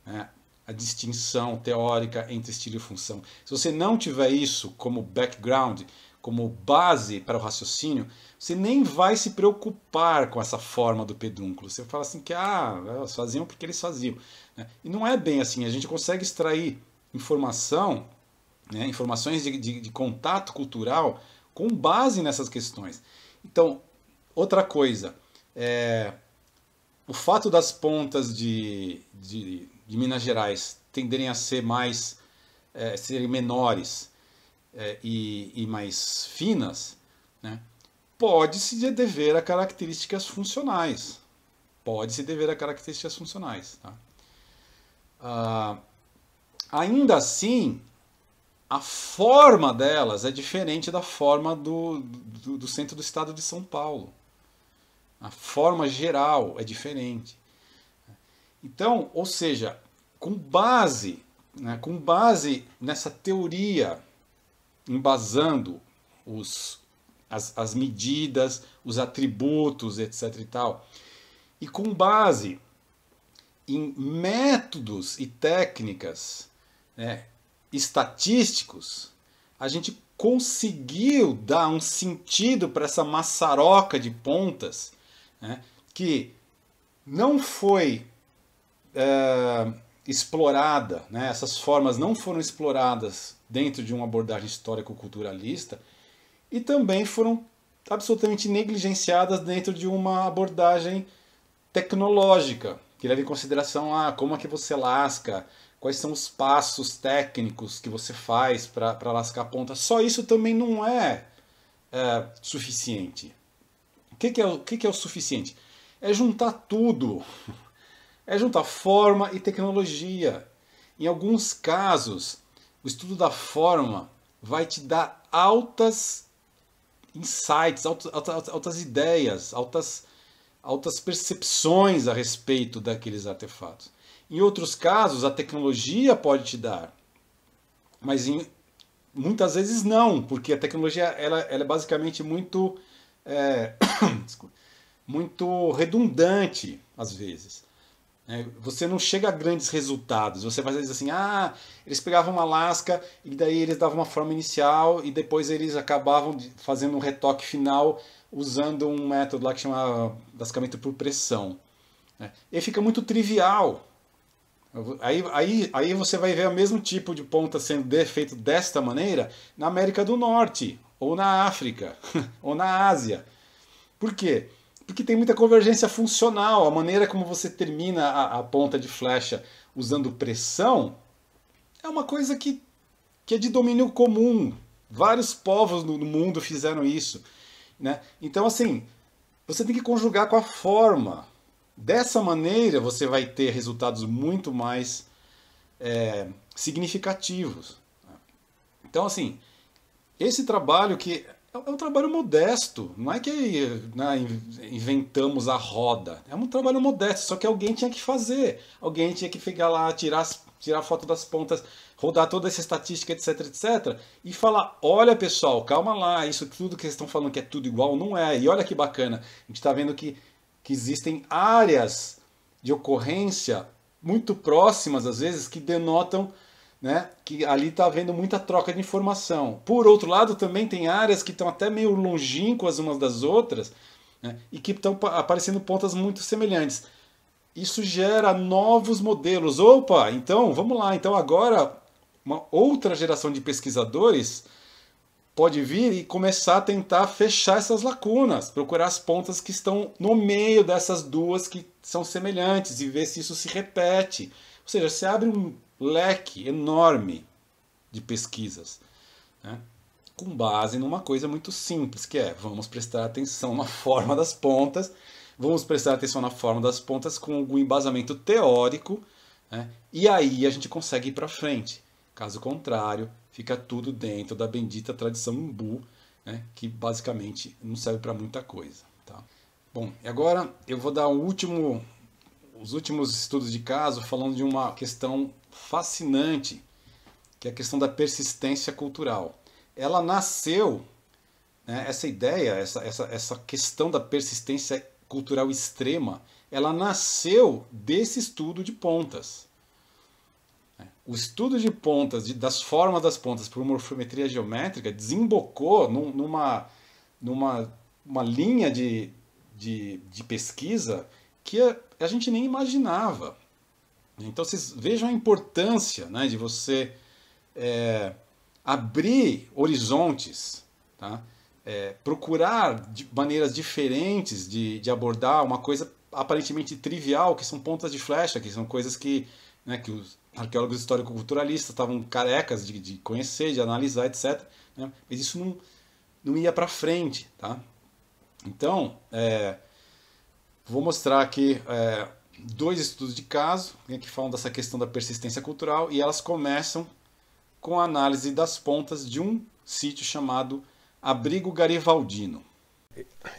né? A distinção teórica entre estilo e função. Se você não tiver isso como background, como base para o raciocínio, você nem vai se preocupar com essa forma do pedúnculo. Você fala assim que eles faziam porque eles faziam. Né? E não é bem assim. A gente consegue extrair informação, né, informações de contato cultural com base nessas questões. Então, outra coisa, o fato das pontas de Minas Gerais tenderem a ser serem menores e mais finas, né, pode se dever a características funcionais. Pode se dever a características funcionais. Tá? Ainda assim, a forma delas é diferente da forma do centro do estado de São Paulo. A forma geral é diferente. Então, ou seja, com base nessa teoria, embasando as medidas, os atributos, etc. e tal, e com base em métodos e técnicas, né, estatísticos, a gente conseguiu dar um sentido para essa maçaroca de pontas, né, que não foi explorada, né, essas formas não foram exploradas dentro de uma abordagem histórico-culturalista e também foram absolutamente negligenciadas dentro de uma abordagem tecnológica, que leva em consideração como é que você lasca, quais são os passos técnicos que você faz para lascar a ponta. Só isso também não é suficiente. O que é o suficiente? É juntar tudo. É juntar forma e tecnologia. Em alguns casos, o estudo da forma vai te dar altas insights, altas ideias, altas percepções a respeito daqueles artefatos. Em outros casos, a tecnologia pode te dar, mas muitas vezes não, porque a tecnologia ela é basicamente muito redundante às vezes. Você não chega a grandes resultados. Você faz assim, eles pegavam uma lasca e daí eles davam uma forma inicial e depois eles acabavam fazendo um retoque final usando um método lá que chama lascamento por pressão. E fica muito trivial. Aí você vai ver o mesmo tipo de ponta sendo feito desta maneira na América do Norte, ou na África, ou na Ásia. Por quê? Porque tem muita convergência funcional. A maneira como você termina a ponta de flecha usando pressão é uma coisa que é de domínio comum. Vários povos no mundo fizeram isso. Né? Então, assim, você tem que conjugar com a forma. Dessa maneira, você vai ter resultados muito mais significativos. Então, assim, esse trabalho que é um trabalho modesto, não é que inventamos a roda, é um trabalho modesto, só que alguém tinha que fazer, alguém tinha que ficar lá, tirar foto das pontas, rodar toda essa estatística, etc, etc, e falar, olha pessoal, calma lá, isso tudo que vocês estão falando que é tudo igual, não é, e olha que bacana, a gente está vendo que existem áreas de ocorrência muito próximas, às vezes, que denotam, né, que ali está havendo muita troca de informação. Por outro lado, também tem áreas que estão até meio longínquas umas das outras, né, e que estão aparecendo pontas muito semelhantes. Isso gera novos modelos. Opa, então vamos lá. Então agora uma outra geração de pesquisadores pode vir e começar a tentar fechar essas lacunas, procurar as pontas que estão no meio dessas duas que são semelhantes e ver se isso se repete. Ou seja, você abre um leque enorme de pesquisas, né, com base numa coisa muito simples, que é, vamos prestar atenção na forma das pontas, vamos prestar atenção na forma das pontas com algum embasamento teórico, né, e aí a gente consegue ir para frente. Caso contrário, fica tudo dentro da bendita tradição umbu, né, que basicamente não serve para muita coisa. Tá? Bom, e agora eu vou dar os últimos estudos de caso falando de uma questão fascinante, que é a questão da persistência cultural. Ela nasceu, né, essa ideia, essa questão da persistência cultural extrema, ela nasceu desse estudo de pontas. O estudo de pontas, das formas das pontas por morfometria geométrica, desembocou numa linha de pesquisa que a gente nem imaginava. Então vocês vejam a importância, né, de você abrir horizontes, tá? Procurar maneiras diferentes de abordar uma coisa aparentemente trivial, que são pontas de flecha, que são coisas que, né, que os arqueólogos histórico-culturalistas estavam carecas de conhecer, de analisar, etc. Né? Mas isso não ia para frente. Tá? Então, vou mostrar aqui dois estudos de caso, né, que falam dessa questão da persistência cultural, e elas começam com a análise das pontas de um sítio chamado Abrigo Garibaldino.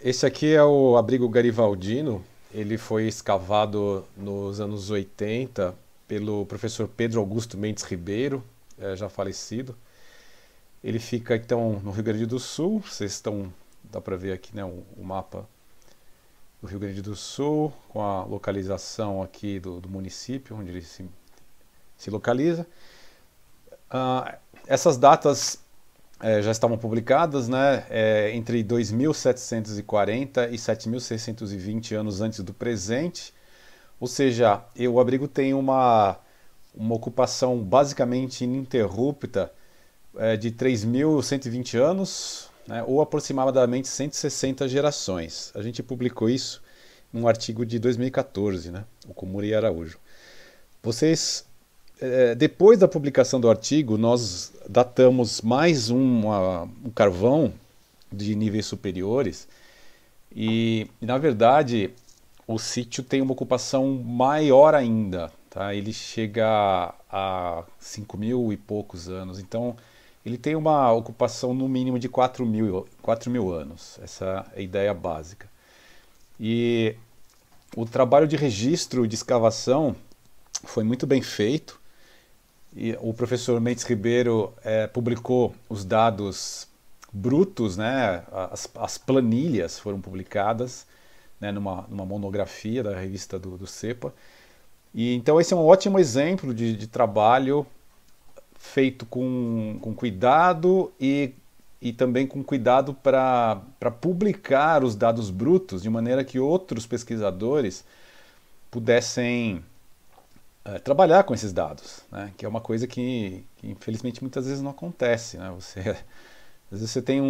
Esse aqui é o Abrigo Garibaldino. Ele foi escavado nos anos 80 pelo professor Pedro Augusto Mendes Ribeiro, já falecido. Ele fica então no Rio Grande do Sul. Dá para ver aqui, né, o mapa do Rio Grande do Sul, com a localização aqui do município onde ele se localiza. Essas datas já estavam publicadas, né, entre 2.740 e 7.620 anos antes do presente. Ou seja, o abrigo tem uma ocupação basicamente ininterrupta de 3.120 anos, né, ou aproximadamente 160 gerações. A gente publicou isso num artigo de 2014, né, o Komura e Araújo. Depois da publicação do artigo, nós datamos mais um carvão de níveis superiores e, na verdade, o sítio tem uma ocupação maior ainda. Tá? Ele chega a 5.000 e poucos anos, então ele tem uma ocupação no mínimo de 4.000 anos. Essa é a ideia básica. E o trabalho de registro de escavação foi muito bem feito. E o professor Mendes Ribeiro publicou os dados brutos, né? As planilhas foram publicadas, né, numa monografia da revista do CEPA. E, então esse é um ótimo exemplo de trabalho feito com cuidado e também com cuidado para publicar os dados brutos, de maneira que outros pesquisadores pudessem trabalhar com esses dados, né? Que é uma coisa que infelizmente muitas vezes não acontece, né? Às vezes você tem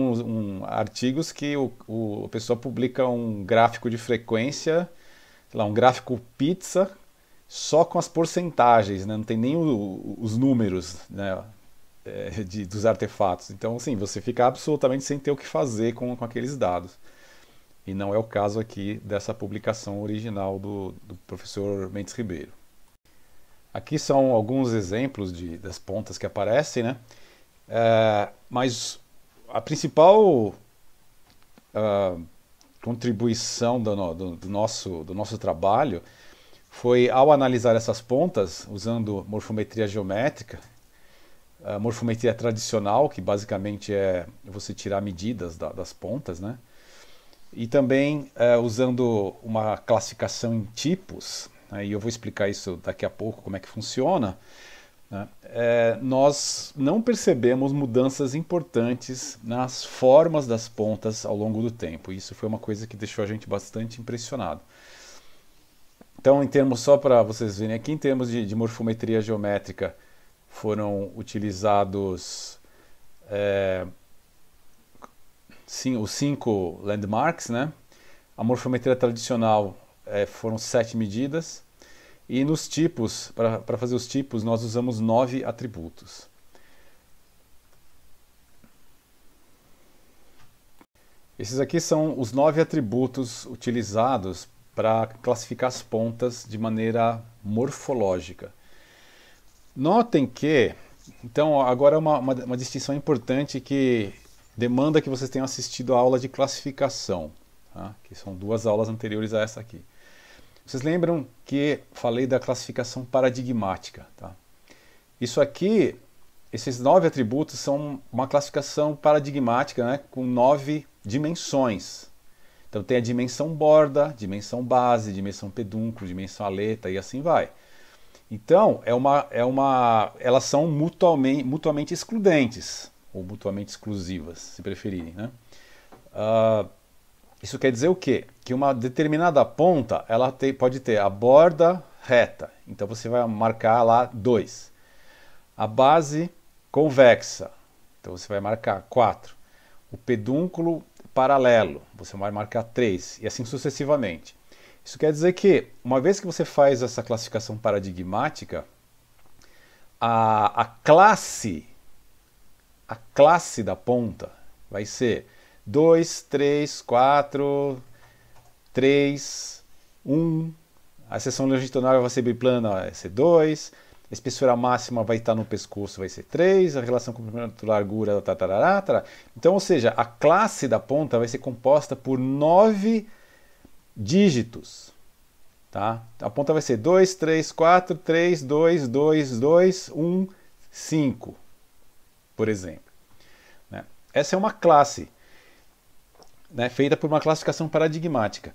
artigos que a pessoa publica um gráfico de frequência, sei lá, um gráfico pizza, só com as porcentagens, né? Não tem nem os números, né, dos artefatos. Então, assim, você fica absolutamente sem ter o que fazer com aqueles dados. E não é o caso aqui dessa publicação original do professor Mendes Ribeiro. Aqui são alguns exemplos das pontas que aparecem, né? Mas a principal contribuição do nosso trabalho foi, ao analisar essas pontas, usando morfometria geométrica, a morfometria tradicional, que basicamente é você tirar medidas das pontas, né? E também usando uma classificação em tipos, e eu vou explicar isso daqui a pouco, como é que funciona, né? Nós não percebemos mudanças importantes nas formas das pontas ao longo do tempo. Isso foi uma coisa que deixou a gente bastante impressionado. Então, só para vocês verem aqui, em termos de morfometria geométrica, foram utilizados os 5 landmarks, né? A morfometria tradicional foram 7 medidas, e nos tipos, para fazer os tipos, nós usamos 9 atributos. Esses aqui são os 9 atributos utilizados para classificar as pontas de maneira morfológica. Notem que Então, agora uma distinção importante que demanda que vocês tenham assistido a aula de classificação, tá? Que são 2 aulas anteriores a essa aqui. Vocês lembram que falei da classificação paradigmática, tá? Isso aqui, esses 9 atributos são uma classificação paradigmática, né, com 9 dimensões. Então tem a dimensão borda, dimensão base, dimensão pedúnculo, dimensão aleta e assim vai. Então, elas são mutuamente excludentes, ou mutuamente exclusivas, se preferirem, né? Isso quer dizer o quê? Que uma determinada ponta pode ter a borda reta, então você vai marcar lá 2. A base convexa, então você vai marcar 4. O pedúnculo paralelo, você vai marcar 3, e assim sucessivamente. Isso quer dizer que, uma vez que você faz essa classificação paradigmática, a classe da ponta vai ser 2, 3, 4, 3, 1. A seção longitudinal vai ser biplana, vai ser 2. A espessura máxima vai estar no pescoço, vai ser 3. A relação comprimento-largura, tarará. Então, ou seja, a classe da ponta vai ser composta por 9 dígitos. Tá? A ponta vai ser 2, 3, 4, 3, 2, 2, 2, 1, 5, por exemplo. Né? Essa é uma classe, né, feita por uma classificação paradigmática.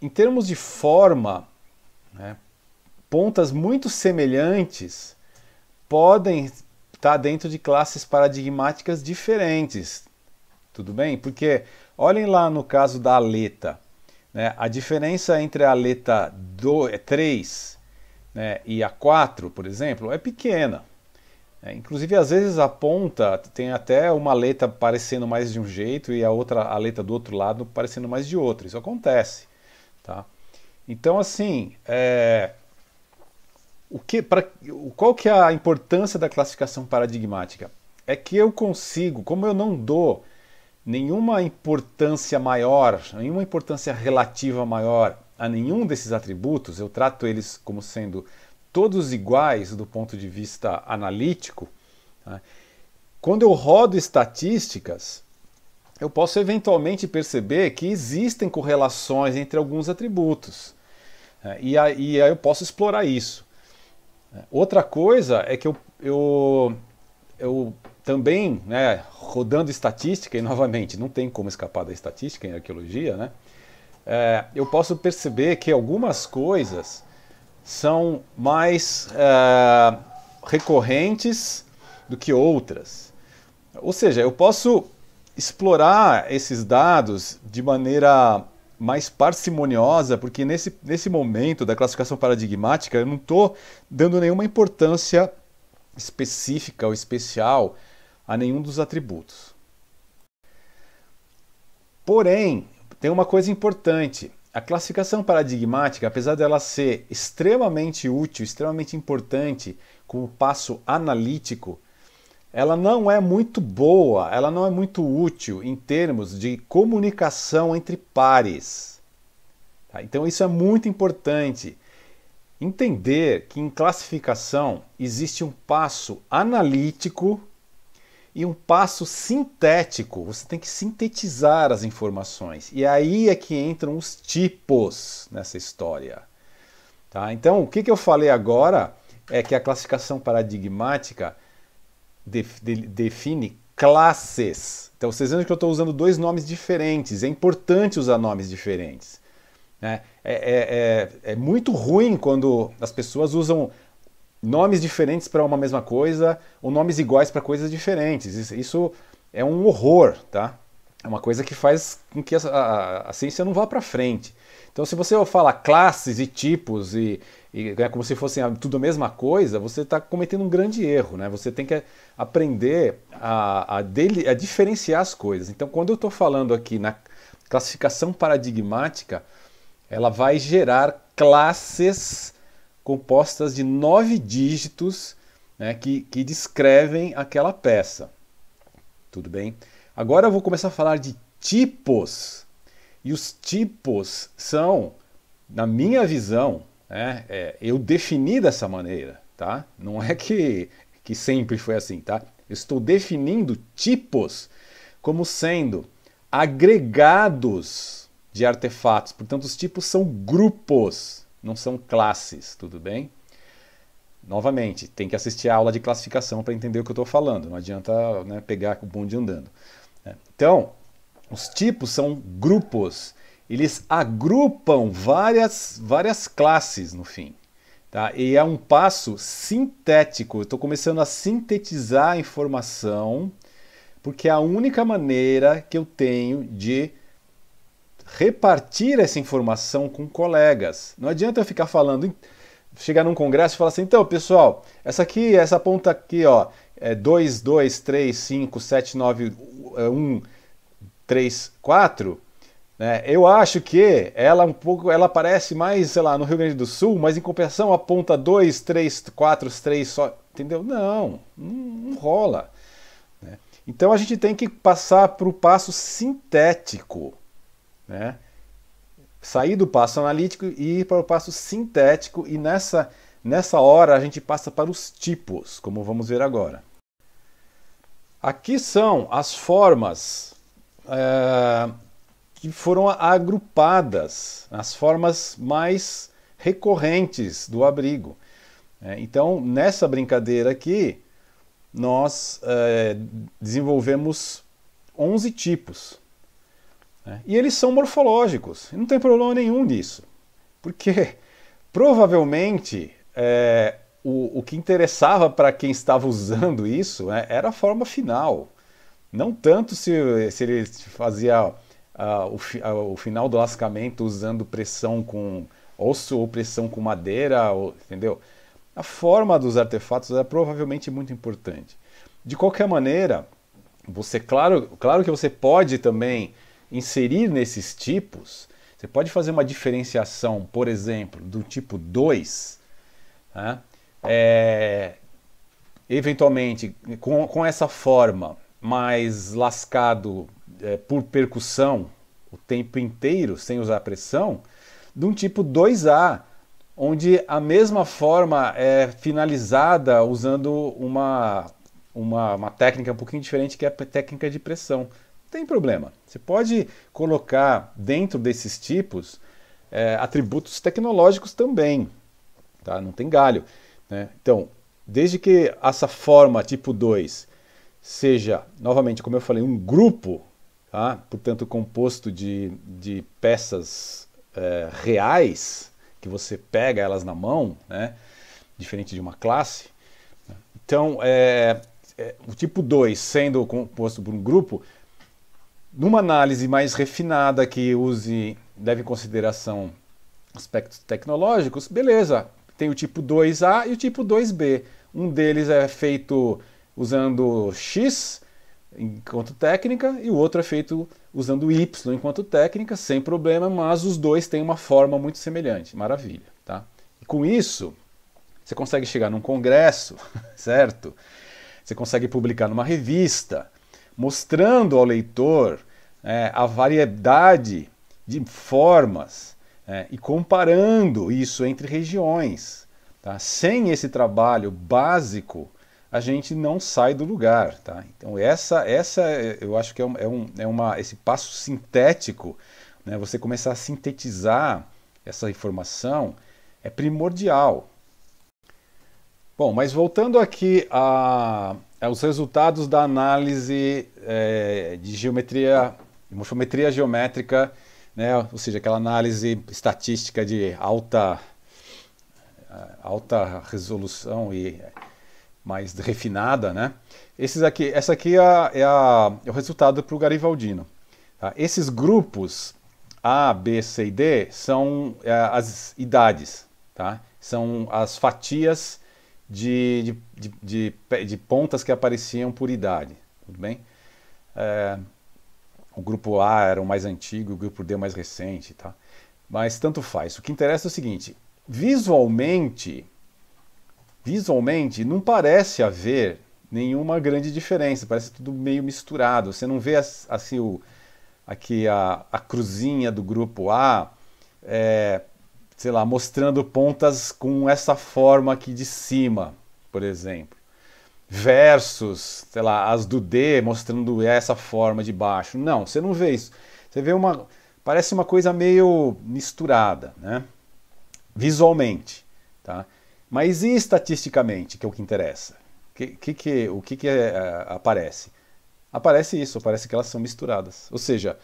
Em termos de forma, né, pontas muito semelhantes podem estar dentro de classes paradigmáticas diferentes. Tudo bem? Porque olhem lá no caso da aleta, né, a diferença entre a aleta 3, né, e a 4, por exemplo, é pequena. Inclusive, às vezes a ponta tem até uma aleta parecendo mais de um jeito e a outra aleta do outro lado parecendo mais de outro. Isso acontece. Tá? Então, assim, qual que é a importância da classificação paradigmática? É que eu consigo, como eu não dou nenhuma importância maior, nenhuma importância relativa maior a nenhum desses atributos, eu trato eles como sendo todos iguais do ponto de vista analítico, tá? Quando eu rodo estatísticas, eu posso eventualmente perceber que existem correlações entre alguns atributos, e aí eu posso explorar isso. Outra coisa é que eu também, né, rodando estatística, e novamente não tem como escapar da estatística em arqueologia, né, eu posso perceber que algumas coisas são mais recorrentes do que outras. Ou seja, eu posso explorar esses dados de maneira mais parcimoniosa, porque nesse momento da classificação paradigmática eu não estou dando nenhuma importância específica ou especial a nenhum dos atributos. Porém, tem uma coisa importante. A classificação paradigmática, apesar dela ser extremamente útil, extremamente importante como passo analítico, ela não é muito boa, ela não é muito útil em termos de comunicação entre pares. Tá? Então isso é muito importante. Entender que em classificação existe um passo analítico e um passo sintético. Você tem que sintetizar as informações. E aí é que entram os tipos nessa história. Tá? Então, o que eu falei agora é que a classificação paradigmática define classes. Então, vocês veem que eu estou usando 2 nomes diferentes. É importante usar nomes diferentes. Né? É muito ruim quando as pessoas usam nomes diferentes para uma mesma coisa ou nomes iguais para coisas diferentes. Isso é um horror, tá? É uma coisa que faz com que a ciência não vá para frente. Então, se você fala classes e tipos e é como se fossem tudo a mesma coisa, você está cometendo um grande erro, né? Você tem que aprender a diferenciar as coisas. Então, quando eu estou falando aqui na classificação paradigmática, ela vai gerar classes compostas de 9 dígitos, né, que descrevem aquela peça. Tudo bem? Agora eu vou começar a falar de tipos. E os tipos são, na minha visão, eu defini dessa maneira. Tá? tá? Não é que sempre foi assim, tá? Eu estou definindo tipos como sendo agregados de artefatos. Portanto, os tipos são grupos, não são classes, tudo bem? Novamente, tem que assistir a aula de classificação para entender o que eu estou falando. Não adianta, né, pegar o bonde andando. Então, os tipos são grupos. Eles agrupam várias classes no fim. Tá? E é um passo sintético. Eu estou começando a sintetizar a informação, porque é a única maneira que eu tenho de repartir essa informação com colegas. Não adianta eu ficar falando, chegar num congresso e falar assim, então, pessoal, essa ponta aqui, ó, é 2, 2, 3, 5, 7, 9, 1, 3, 4, né? Eu acho que ela aparece mais, sei lá, no Rio Grande do Sul, mas em compensação a ponta 2, 3, 4, 3 só, entendeu? Não rola. Né? Então a gente tem que passar para o passo sintético, né? Sair do passo analítico e ir para o passo sintético, e nessa hora a gente passa para os tipos, como vamos ver agora. Aqui são as formas que foram agrupadas, as formas mais recorrentes do abrigo. Então, nessa brincadeira aqui, nós desenvolvemos 11 tipos. E eles são morfológicos, não tem problema nenhum nisso, porque provavelmente o que interessava para quem estava usando isso era a forma final, não tanto se ele fazia o final do lascamento usando pressão com osso ou pressão com madeira, entendeu? A forma dos artefatos é provavelmente muito importante. De qualquer maneira, claro que você pode também inserir nesses tipos, você pode fazer uma diferenciação, por exemplo, do tipo 2, né? Eventualmente, com essa forma mais lascado por percussão o tempo inteiro, sem usar pressão, de um tipo 2A, onde a mesma forma é finalizada usando uma técnica um pouquinho diferente, que é a técnica de pressão. Tem problema. Você pode colocar dentro desses tipos atributos tecnológicos também, tá? Não tem galho, né? Então, desde que essa forma tipo 2 seja, novamente, como eu falei, um grupo, tá? Portanto, composto de peças reais, que você pega elas na mão, né? Diferente de uma classe. Então, o tipo 2 sendo composto por um grupo, numa análise mais refinada que leve em consideração aspectos tecnológicos, beleza, tem o tipo 2A e o tipo 2B. Um deles é feito usando X enquanto técnica e o outro é feito usando Y enquanto técnica, sem problema, mas os dois têm uma forma muito semelhante. Maravilha, tá? E com isso, você consegue chegar num congresso, certo? Você consegue publicar numa revista, mostrando ao leitor a variedade de formas e comparando isso entre regiões. Tá? Sem esse trabalho básico, a gente não sai do lugar. Tá? Então essa eu acho que esse passo sintético, né? Você começar a sintetizar essa informação é primordial. Bom, mas voltando aqui aos resultados da análise de morfometria geométrica, né? Ou seja, aquela análise estatística de alta resolução e mais refinada, né? Essa aqui é o resultado para o Garibaldino. Tá? Esses grupos A, B, C e D são as idades, tá? São as fatias de pontas que apareciam por idade, tudo bem? O grupo A era o mais antigo, o grupo D é o mais recente, tá? Mas tanto faz. O que interessa é o seguinte, visualmente não parece haver nenhuma grande diferença, parece tudo meio misturado. Você não vê assim aqui a cruzinha do grupo A sei lá, mostrando pontas com essa forma aqui de cima, por exemplo. Versus, sei lá, as do D mostrando essa forma de baixo. Não, você não vê isso. Você vê parece uma coisa meio misturada, né? Visualmente, tá? Mas e estatisticamente, que é o que interessa? O que aparece? Aparece isso, parece que elas são misturadas. Ou seja,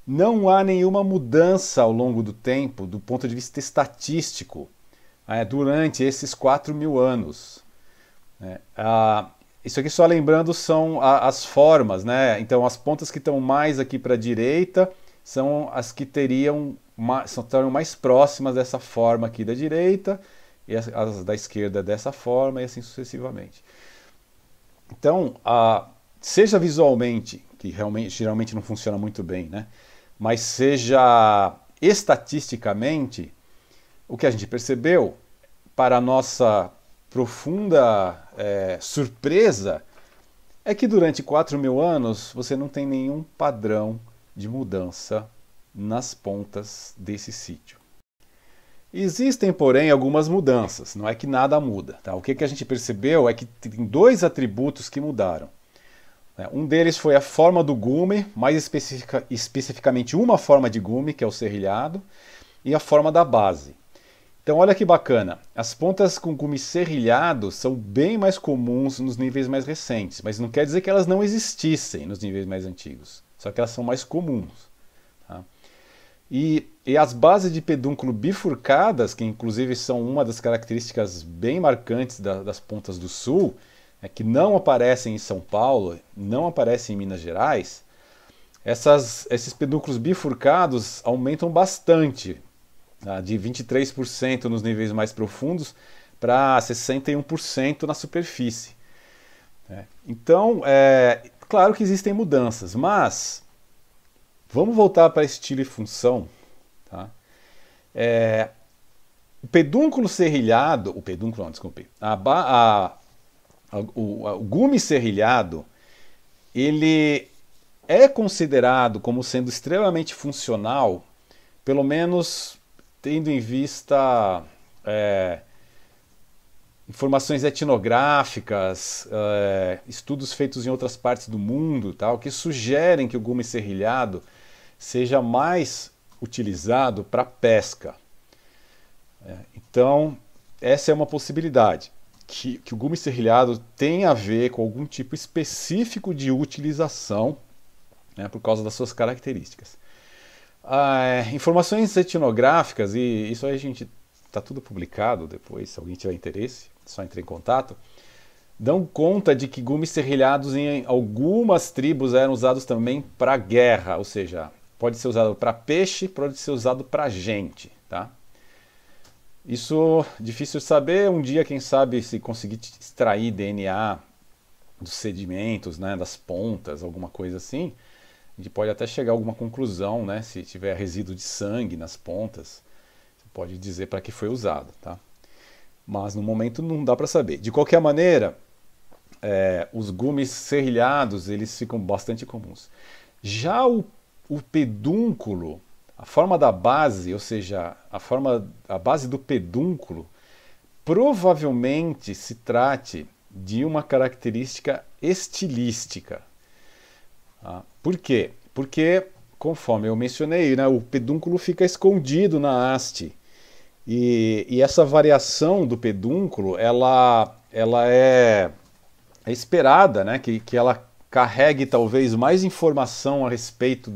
não há nenhuma mudança ao longo do tempo, do ponto de vista estatístico, durante esses 4.000 anos. Isso aqui, só lembrando, são as formas, né? Então, as pontas que estão mais aqui para a direita são as que estão mais próximas dessa forma aqui da direita, e as da esquerda dessa forma, e assim sucessivamente. Então, seja visualmente, que geralmente não funciona muito bem, né? Mas seja estatisticamente, o que a gente percebeu, para a nossa profunda surpresa, é que durante 4.000 anos você não tem nenhum padrão de mudança nas pontas desse sítio. Existem, porém, algumas mudanças, não é que nada muda. Tá? O que a gente percebeu é que tem 2 atributos que mudaram. Um deles foi a forma do gume, mais especificamente uma forma de gume, que é o serrilhado, e a forma da base. Então olha que bacana, as pontas com gume serrilhado são bem mais comuns nos níveis mais recentes, mas não quer dizer que elas não existissem nos níveis mais antigos, só que elas são mais comuns. Tá? E as bases de pedúnculo bifurcadas, que inclusive são uma das características bem marcantes das pontas do sul, que não aparecem em São Paulo, não aparecem em Minas Gerais, esses pedúnculos bifurcados aumentam bastante, de 23% nos níveis mais profundos para 61% na superfície. Então, claro que existem mudanças, mas vamos voltar para estilo e função. Tá? O pedúnculo serrilhado, o gume serrilhado, ele é considerado como sendo extremamente funcional, pelo menos tendo em vista informações etnográficas, estudos feitos em outras partes do mundo, tal, que sugerem que o gume serrilhado seja mais utilizado para pesca. Então, essa é uma possibilidade, que o gume serrilhado tem a ver com algum tipo específico de utilização, né, por causa das suas características. Informações etnográficas, e isso aí a gente está tudo publicado depois, se alguém tiver interesse, é só entrar em contato, dão conta de que gumes serrilhados em algumas tribos eram usados também para guerra, ou seja, pode ser usado para peixe, pode ser usado para gente, tá? Isso é difícil de saber, um dia quem sabe se conseguir extrair DNA dos sedimentos, né, das pontas, alguma coisa assim, a gente pode até chegar a alguma conclusão, né? Se tiver resíduo de sangue nas pontas, você pode dizer para que foi usado, tá? Mas no momento não dá para saber. De qualquer maneira, os gumes serrilhados eles ficam bastante comuns. Já o pedúnculo, a forma da base, ou seja, a base do pedúnculo, provavelmente se trate de uma característica estilística. Por quê? Porque, conforme eu mencionei, né, o pedúnculo fica escondido na haste. E essa variação do pedúnculo, ela é esperada, né, que ela carregue talvez mais informação a respeito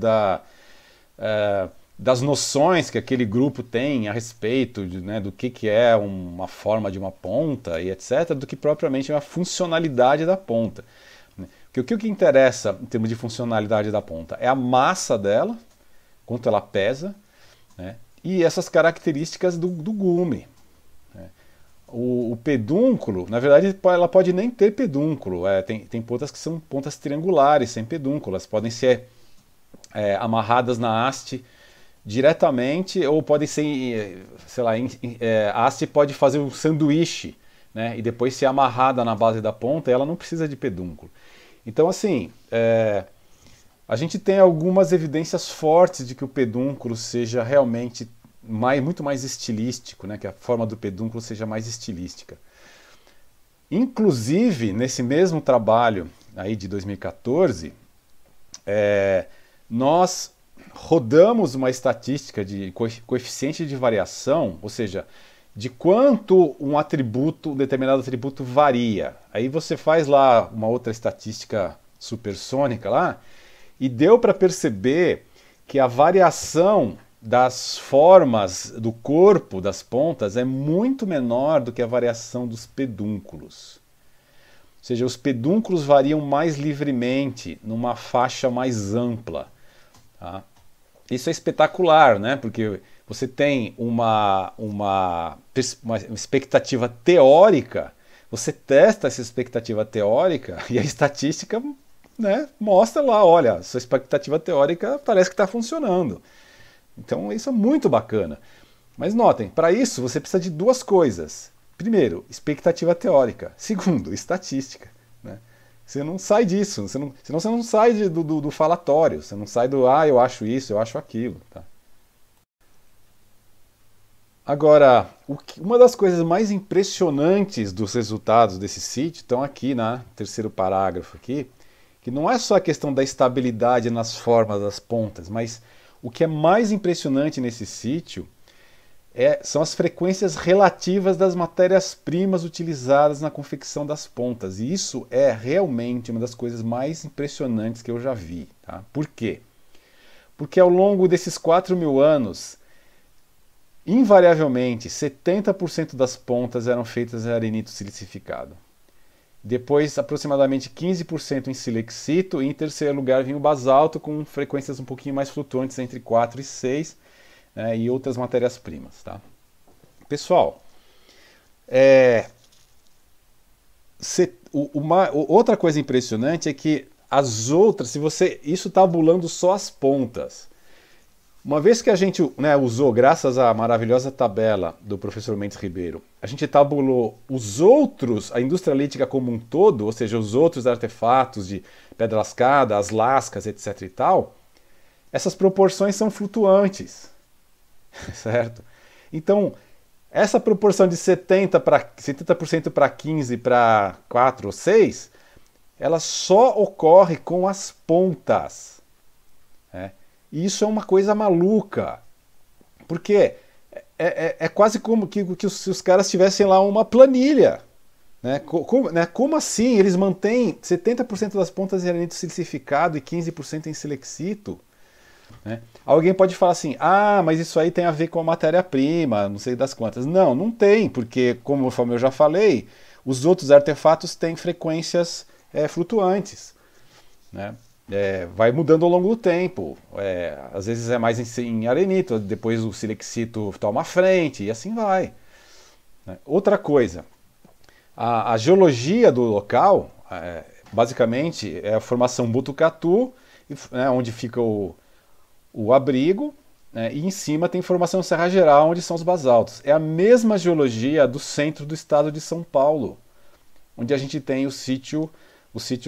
das noções que aquele grupo tem a respeito né, do que é uma forma de uma ponta e etc., do que propriamente uma funcionalidade da ponta. Porque o que interessa em termos de funcionalidade da ponta é a massa dela, quanto ela pesa, né, e essas características do gume. Né. O pedúnculo, na verdade, ela pode nem ter pedúnculo. Tem pontas que são pontas triangulares, sem pedúnculo. Elas podem ser amarradas na haste diretamente, ou podem ser, sei lá, a haste pode fazer um sanduíche, né, e depois ser amarrada na base da ponta, e ela não precisa de pedúnculo. Então, assim, a gente tem algumas evidências fortes de que o pedúnculo seja realmente muito mais estilístico, né? Que a forma do pedúnculo seja mais estilística. Inclusive, nesse mesmo trabalho aí de 2014, nós rodamos uma estatística de coeficiente de variação, ou seja, de quanto um determinado atributo varia. Aí você faz lá uma outra estatística supersônica lá, e deu para perceber que a variação das formas do corpo das pontas é muito menor do que a variação dos pedúnculos. Ou seja, os pedúnculos variam mais livremente, numa faixa mais ampla. Tá? Isso é espetacular, né? Porque você tem uma expectativa teórica, você testa essa expectativa teórica e a estatística, né, mostra lá, olha, sua expectativa teórica parece que está funcionando. Então isso é muito bacana. Mas notem, para isso você precisa de duas coisas. Primeiro, expectativa teórica. Segundo, estatística. Né? Você não sai disso, senão você não sai do falatório, você não sai do eu acho isso, eu acho aquilo. Tá? Agora, uma das coisas mais impressionantes dos resultados desse sítio estão aqui no terceiro parágrafo aqui, que não é só a questão da estabilidade nas formas das pontas, mas o que é mais impressionante nesse sítio são as frequências relativas das matérias-primas utilizadas na confecção das pontas. E isso é realmente uma das coisas mais impressionantes que eu já vi. Tá? Por quê? Porque ao longo desses 4.000 anos, invariavelmente, 70% das pontas eram feitas em arenito silicificado. Depois, aproximadamente 15% em silexito, e em terceiro lugar vinha o basalto, com frequências um pouquinho mais flutuantes, entre 4 e 6, né, e outras matérias-primas. Tá? Pessoal, outra coisa impressionante é que as outras, isso tabulando só as pontas. Uma vez que a gente, né, usou, graças à maravilhosa tabela do professor Mendes Ribeiro, a gente tabulou os outros, a indústria lítica como um todo, ou seja, os outros artefatos de pedra lascada, as lascas, etc. e tal, essas proporções são flutuantes, certo? Então, essa proporção de 70% para 15% para 4 ou 6, ela só ocorre com as pontas, né? E isso é uma coisa maluca, porque é quase como que os caras tivessem lá uma planilha. Né? Como assim eles mantêm 70% das pontas em arenito silicificado e 15% em silexito? Né? Alguém pode falar assim, mas isso aí tem a ver com a matéria-prima, não sei das quantas. Não, não tem, porque, como eu já falei, os outros artefatos têm frequências flutuantes. Né? Vai mudando ao longo do tempo. Às vezes é mais em arenito, depois o silexito toma a frente e assim vai. Né? Outra coisa, a geologia do local, basicamente, é a formação Botucatu, né, onde fica o abrigo, né, e em cima tem formação Serra Geral, onde são os basaltos. É a mesma geologia do centro do estado de São Paulo, onde a gente tem o sítio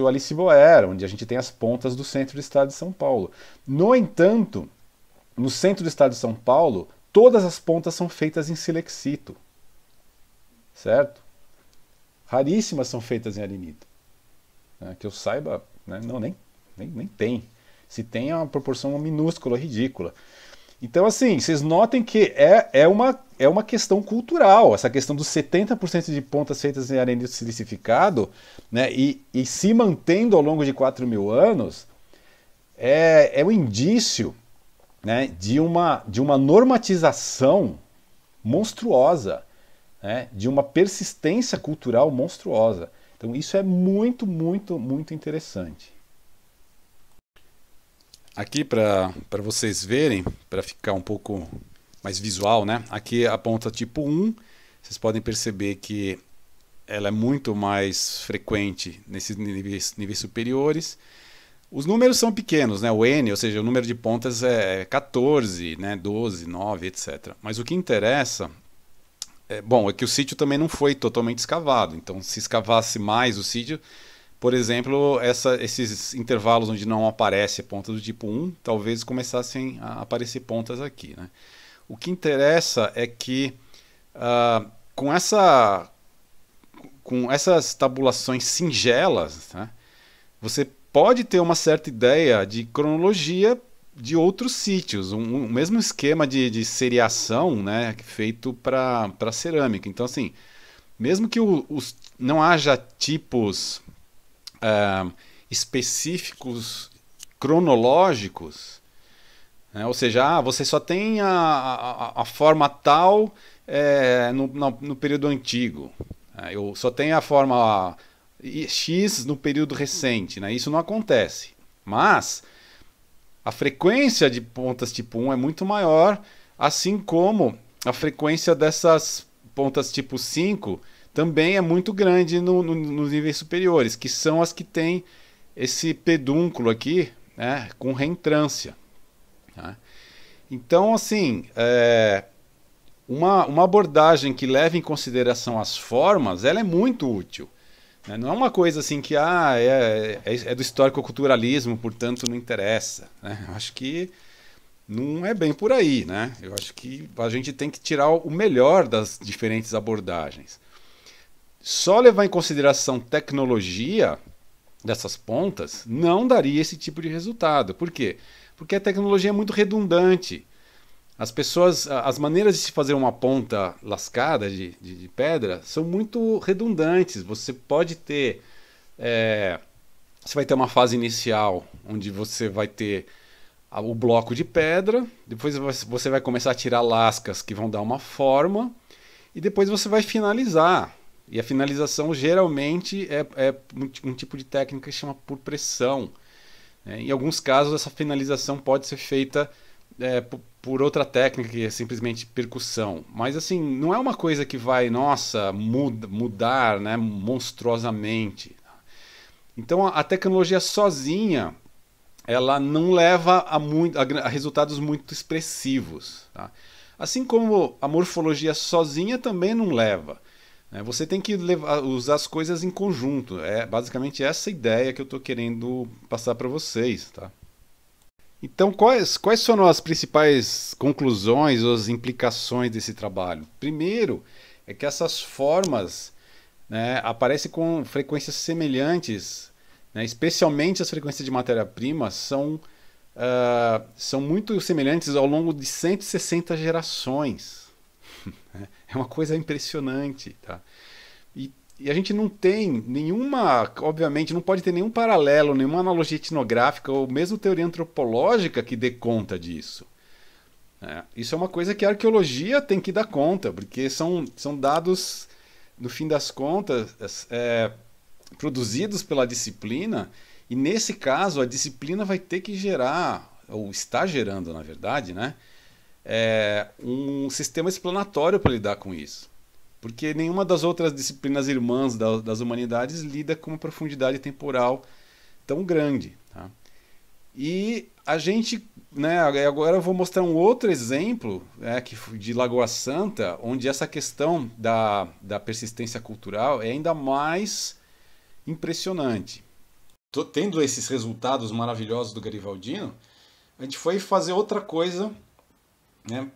Alice Boer, onde a gente tem as pontas do centro do estado de São Paulo. No entanto, no centro do estado de São Paulo, todas as pontas são feitas em silexito. Certo? Raríssimas são feitas em arenito. Que eu saiba, né? Não, nem tem. Se tem, é uma proporção minúscula, ridícula. Então, assim, vocês notem que é uma questão cultural, essa questão dos 70% de pontas feitas em arenito silicificado, né, e se mantendo ao longo de 4.000 anos, é um indício, né, de uma normatização monstruosa, né, de uma persistência cultural monstruosa. Então, isso é muito, muito, muito interessante. Aqui para vocês verem, para ficar um pouco mais visual, né? Aqui a ponta tipo 1, vocês podem perceber que ela é muito mais frequente nesses níveis superiores. Os números são pequenos, né? O N, ou seja, o número de pontas é 14, né? 12, 9, etc. Mas o que interessa é que o sítio também não foi totalmente escavado. Então, se escavasse mais o sítio, por exemplo, esses intervalos onde não aparece a ponta do tipo 1, talvez começassem a aparecer pontas aqui. Né? O que interessa é que com essas tabulações singelas, né, você pode ter uma certa ideia de cronologia de outros sítios, o mesmo esquema de seriação, né, feito para cerâmica. Então, assim, mesmo que não haja tipos específicos cronológicos, né, ou seja, você só tem a forma tal no período antigo, né, eu só tenho a forma X no período recente, né, isso não acontece. Mas a frequência de pontas tipo 1 é muito maior, assim como a frequência dessas pontas tipo 5 também é muito grande nos níveis superiores, que são as que têm esse pedúnculo aqui, né, com reentrância. Tá? Então, assim, uma abordagem que leva em consideração as formas, ela é muito útil. Né? Não é uma coisa assim que é do histórico-culturalismo, portanto não interessa. Né? Eu acho que não é bem por aí. Né? Eu acho que a gente tem que tirar o melhor das diferentes abordagens. Só levar em consideração tecnologia dessas pontas não daria esse tipo de resultado. Por quê? Porque a tecnologia é muito redundante. As maneiras de se fazer uma ponta lascada de pedra são muito redundantes. Você pode ter, você vai ter uma fase inicial onde você vai ter o bloco de pedra, depois você vai começar a tirar lascas que vão dar uma forma e depois você vai finalizar. E a finalização geralmente é um tipo de técnica que se chama por pressão. Em alguns casos essa finalização pode ser feita por outra técnica que é simplesmente percussão. Mas assim, não é uma coisa que vai, nossa, mudar, né, monstruosamente. Então a tecnologia sozinha, ela não leva a resultados muito expressivos. Tá? Assim como a morfologia sozinha também não leva. Você tem que usar as coisas em conjunto. É basicamente essa ideia que eu estou querendo passar para vocês. Tá? Então, quais foram as principais conclusões ou as implicações desse trabalho? Primeiro, é que essas formas, né, aparecem com frequências semelhantes, né, especialmente as frequências de matéria-prima são muito semelhantes ao longo de 160 gerações. É uma coisa impressionante. Tá? E a gente não tem nenhuma, obviamente, não pode ter nenhum paralelo, nenhuma analogia etnográfica ou mesmo teoria antropológica que dê conta disso. Isso é uma coisa que a arqueologia tem que dar conta, porque são dados, no fim das contas, produzidos pela disciplina, e nesse caso a disciplina vai ter que gerar, ou está gerando, na verdade, né, um sistema explanatório para lidar com isso. Porque nenhuma das outras disciplinas irmãs das humanidades lida com uma profundidade temporal tão grande. Tá? E a gente, né, agora eu vou mostrar um outro exemplo de Lagoa Santa, onde essa questão da persistência cultural é ainda mais impressionante. Tendo esses resultados maravilhosos do Garibaldino, a gente foi fazer outra coisa, né,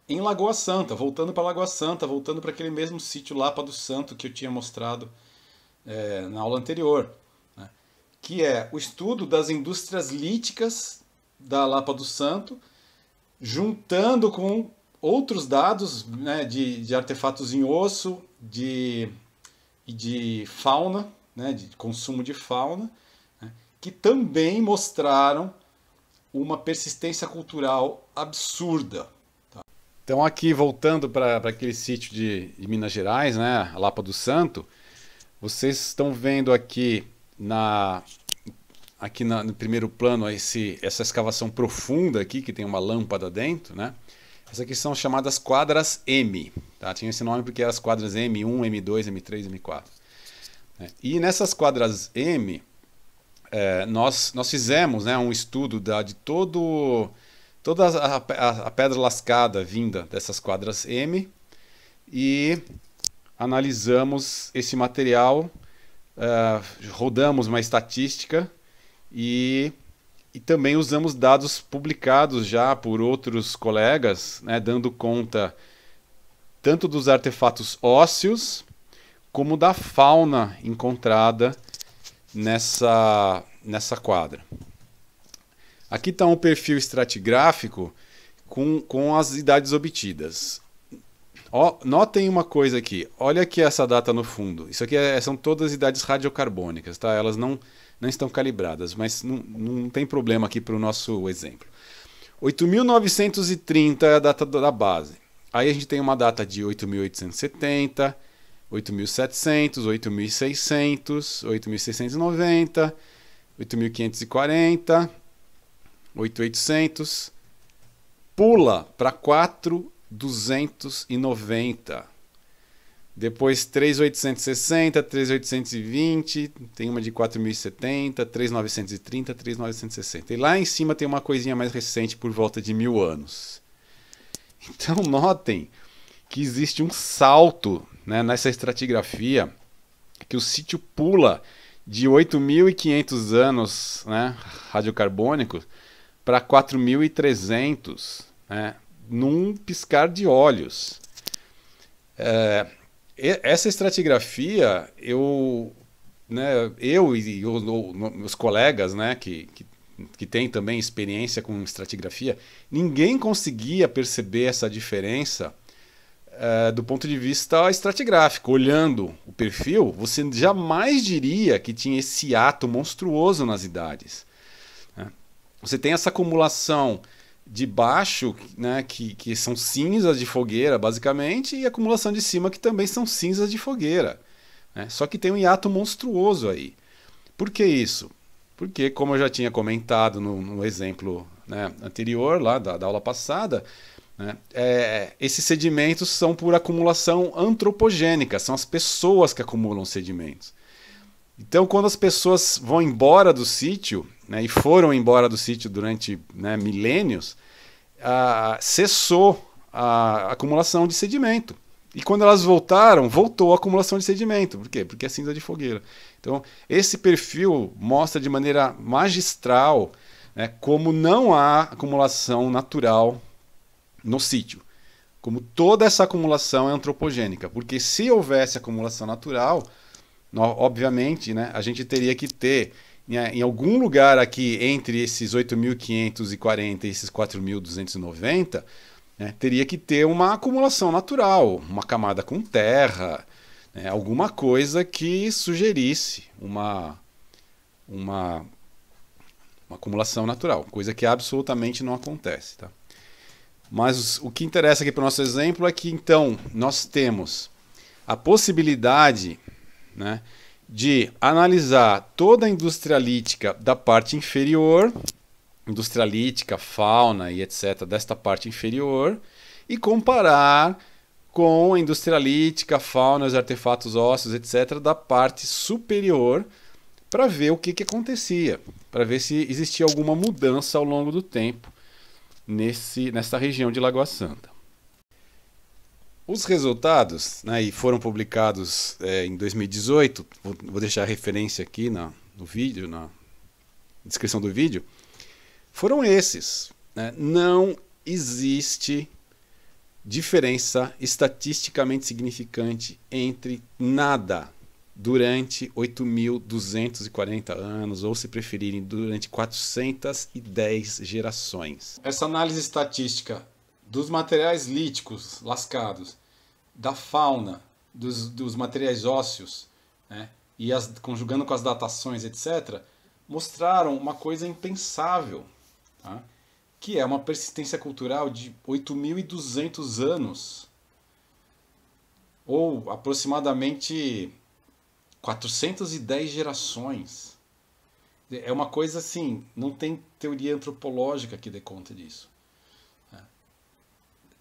em Lagoa Santa, voltando para Lagoa Santa, voltando para aquele mesmo sítio Lapa do Santo que eu tinha mostrado na aula anterior, né? Que é o estudo das indústrias líticas da Lapa do Santo, juntando com outros dados, né, de artefatos em osso e de fauna, né, de consumo de fauna, né, que também mostraram uma persistência cultural absurda. Então aqui, voltando para aquele sítio de Minas Gerais, né, a Lapa do Santo, vocês estão vendo aqui no primeiro plano essa escavação profunda aqui, que tem uma lâmpada dentro, né? Essas aqui são chamadas quadras M. Tá? Tinha esse nome porque eram as quadras M1, M2, M3, M4. E nessas quadras M, nós fizemos, né, um estudo de toda a pedra lascada vinda dessas quadras M e analisamos esse material, rodamos uma estatística e E também usamos dados publicados já por outros colegas, né, dando conta tanto dos artefatos ósseos como da fauna encontrada nessa quadra. Aqui está um perfil estratigráfico com as idades obtidas. Notem uma coisa aqui, olha aqui essa data no fundo. Isso aqui são todas idades radiocarbônicas, tá? Elas não estão calibradas, mas não tem problema aqui para o nosso exemplo. 8.930 é a data da base. Aí a gente tem uma data de 8.870, 8.700, 8.600, 8.690, 8.540, 8.800. Pula para 4.290. Depois 3.860, 3.820, tem uma de 4.070, 3.930, 3.960. E lá em cima tem uma coisinha mais recente por volta de 1.000 anos. Então notem que existe um salto, né, nessa estratigrafia, que o sítio pula de 8.500 anos, né, radiocarbônicos para 4.300, né, num piscar de olhos. Essa estratigrafia, eu e os colegas, né, que têm também experiência com estratigrafia, ninguém conseguia perceber essa diferença do ponto de vista estratigráfico. Olhando o perfil, você jamais diria que tinha esse ato monstruoso nas idades. Você tem essa acumulação de baixo, né, que são cinzas de fogueira, basicamente, e a acumulação de cima, que também são cinzas de fogueira, né? Só que tem um hiato monstruoso aí. Por que isso? Porque, como eu já tinha comentado no exemplo, né, anterior, lá da aula passada, né, esses sedimentos são por acumulação antropogênica, são as pessoas que acumulam sedimentos. Então, quando as pessoas vão embora do sítio, né, e foram embora do sítio durante, né, milênios, cessou a acumulação de sedimento. E quando elas voltaram, voltou a acumulação de sedimento. Por quê? Porque é cinza de fogueira. Então, esse perfil mostra de maneira magistral, né, como não há acumulação natural no sítio. Como toda essa acumulação é antropogênica. Porque se houvesse acumulação natural, obviamente, né, a gente teria que ter, em algum lugar aqui entre esses 8.540 e esses 4.290, né, teria que ter uma acumulação natural, uma camada com terra, né, alguma coisa que sugerisse uma acumulação natural, coisa que absolutamente não acontece. Tá? Mas o que interessa aqui para o nosso exemplo é que, então, nós temos a possibilidade, né, de analisar toda a indústria lítica da parte inferior, indústria lítica, fauna e etc., desta parte inferior, e comparar com a indústria lítica, fauna, os artefatos ósseos, etc., da parte superior, para ver o que acontecia, para ver se existia alguma mudança ao longo do tempo nessa região de Lagoa Santa. Os resultados, né, e foram publicados em 2018, vou deixar a referência aqui no vídeo, na descrição do vídeo, foram esses. Né? Não existe diferença estatisticamente significante entre nada durante 8.240 anos, ou se preferirem, durante 410 gerações. Essa análise estatística dos materiais líticos lascados, da fauna, dos materiais ósseos, né, e conjugando com as datações, etc., mostraram uma coisa impensável, tá? Que é uma persistência cultural de 8.200 anos, ou aproximadamente 410 gerações. É uma coisa assim, não tem teoria antropológica que dê conta disso.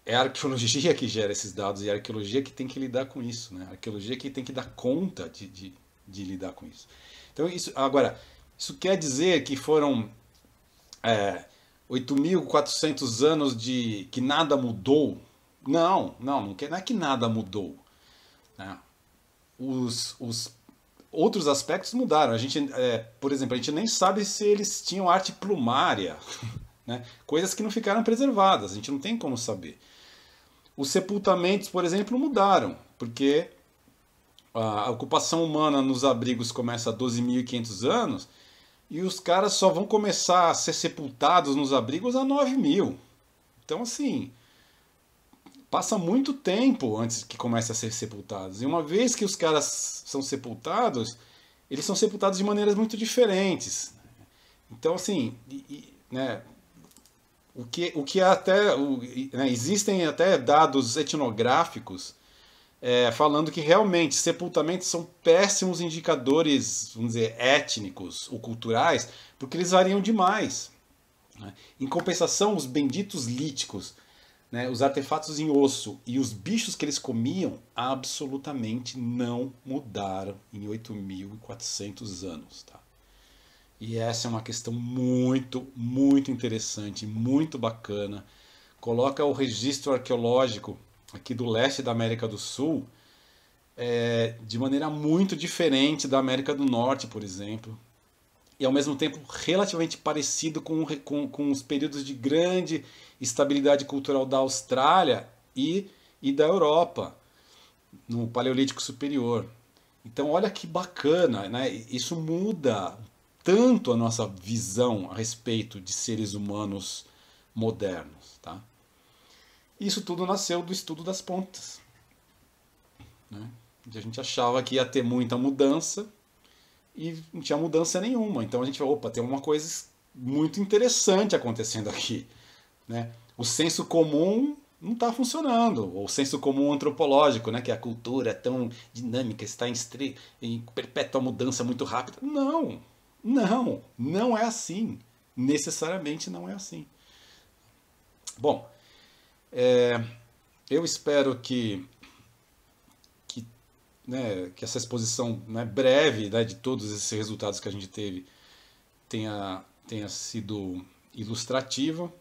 É a arqueologia que gera esses dados e a arqueologia que tem que lidar com isso, né? A arqueologia que tem que dar conta de lidar com isso. Então, isso quer dizer que foram 8.400 anos de que nada mudou? Não é que nada mudou. Né? outros aspectos mudaram. A gente, por exemplo, a gente nem sabe se eles tinham arte plumária, né? Coisas que não ficaram preservadas, a gente não tem como saber. Os sepultamentos, por exemplo, mudaram, porque a ocupação humana nos abrigos começa há 12.500 anos e os caras só vão começar a ser sepultados nos abrigos há 9.000. Então, assim, passa muito tempo antes que comece a ser sepultados. E uma vez que os caras são sepultados, eles são sepultados de maneiras muito diferentes. Então, assim, né, o que até né, existem até dados etnográficos falando que realmente sepultamentos são péssimos indicadores, vamos dizer, étnicos ou culturais, porque eles variam demais, né? Em compensação, os benditos líticos, né, os artefatos em osso e os bichos que eles comiam absolutamente não mudaram em 8.400 anos. Tá? E essa é uma questão muito, muito interessante, muito bacana. Coloca o registro arqueológico aqui do leste da América do Sul de maneira muito diferente da América do Norte, por exemplo. E ao mesmo tempo relativamente parecido com os períodos de grande estabilidade cultural da Austrália e da Europa, no Paleolítico Superior. Então olha que bacana, né? Isso muda tanto a nossa visão a respeito de seres humanos modernos. Tá? Isso tudo nasceu do estudo das pontas, né? A gente achava que ia ter muita mudança e não tinha mudança nenhuma. Então a gente falou, opa, tem uma coisa muito interessante acontecendo aqui, né? O senso comum não está funcionando. O senso comum antropológico, né? Que a cultura é tão dinâmica, está em perpétua mudança muito rápida. Não é assim. Necessariamente não é assim. Bom, eu espero que essa exposição, né, breve, né, de todos esses resultados que a gente teve tenha sido ilustrativa.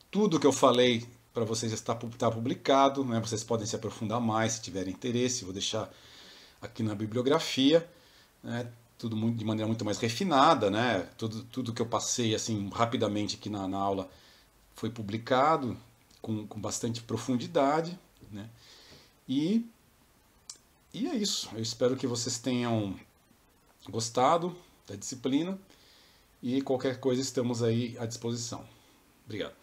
Tudo que eu falei para vocês está publicado, né, vocês podem se aprofundar mais se tiverem interesse, vou deixar aqui na bibliografia, né, tudo de maneira muito mais refinada, né, tudo que eu passei assim rapidamente aqui na aula foi publicado com bastante profundidade, né, e é isso. Eu espero que vocês tenham gostado da disciplina e qualquer coisa estamos aí à disposição. Obrigado.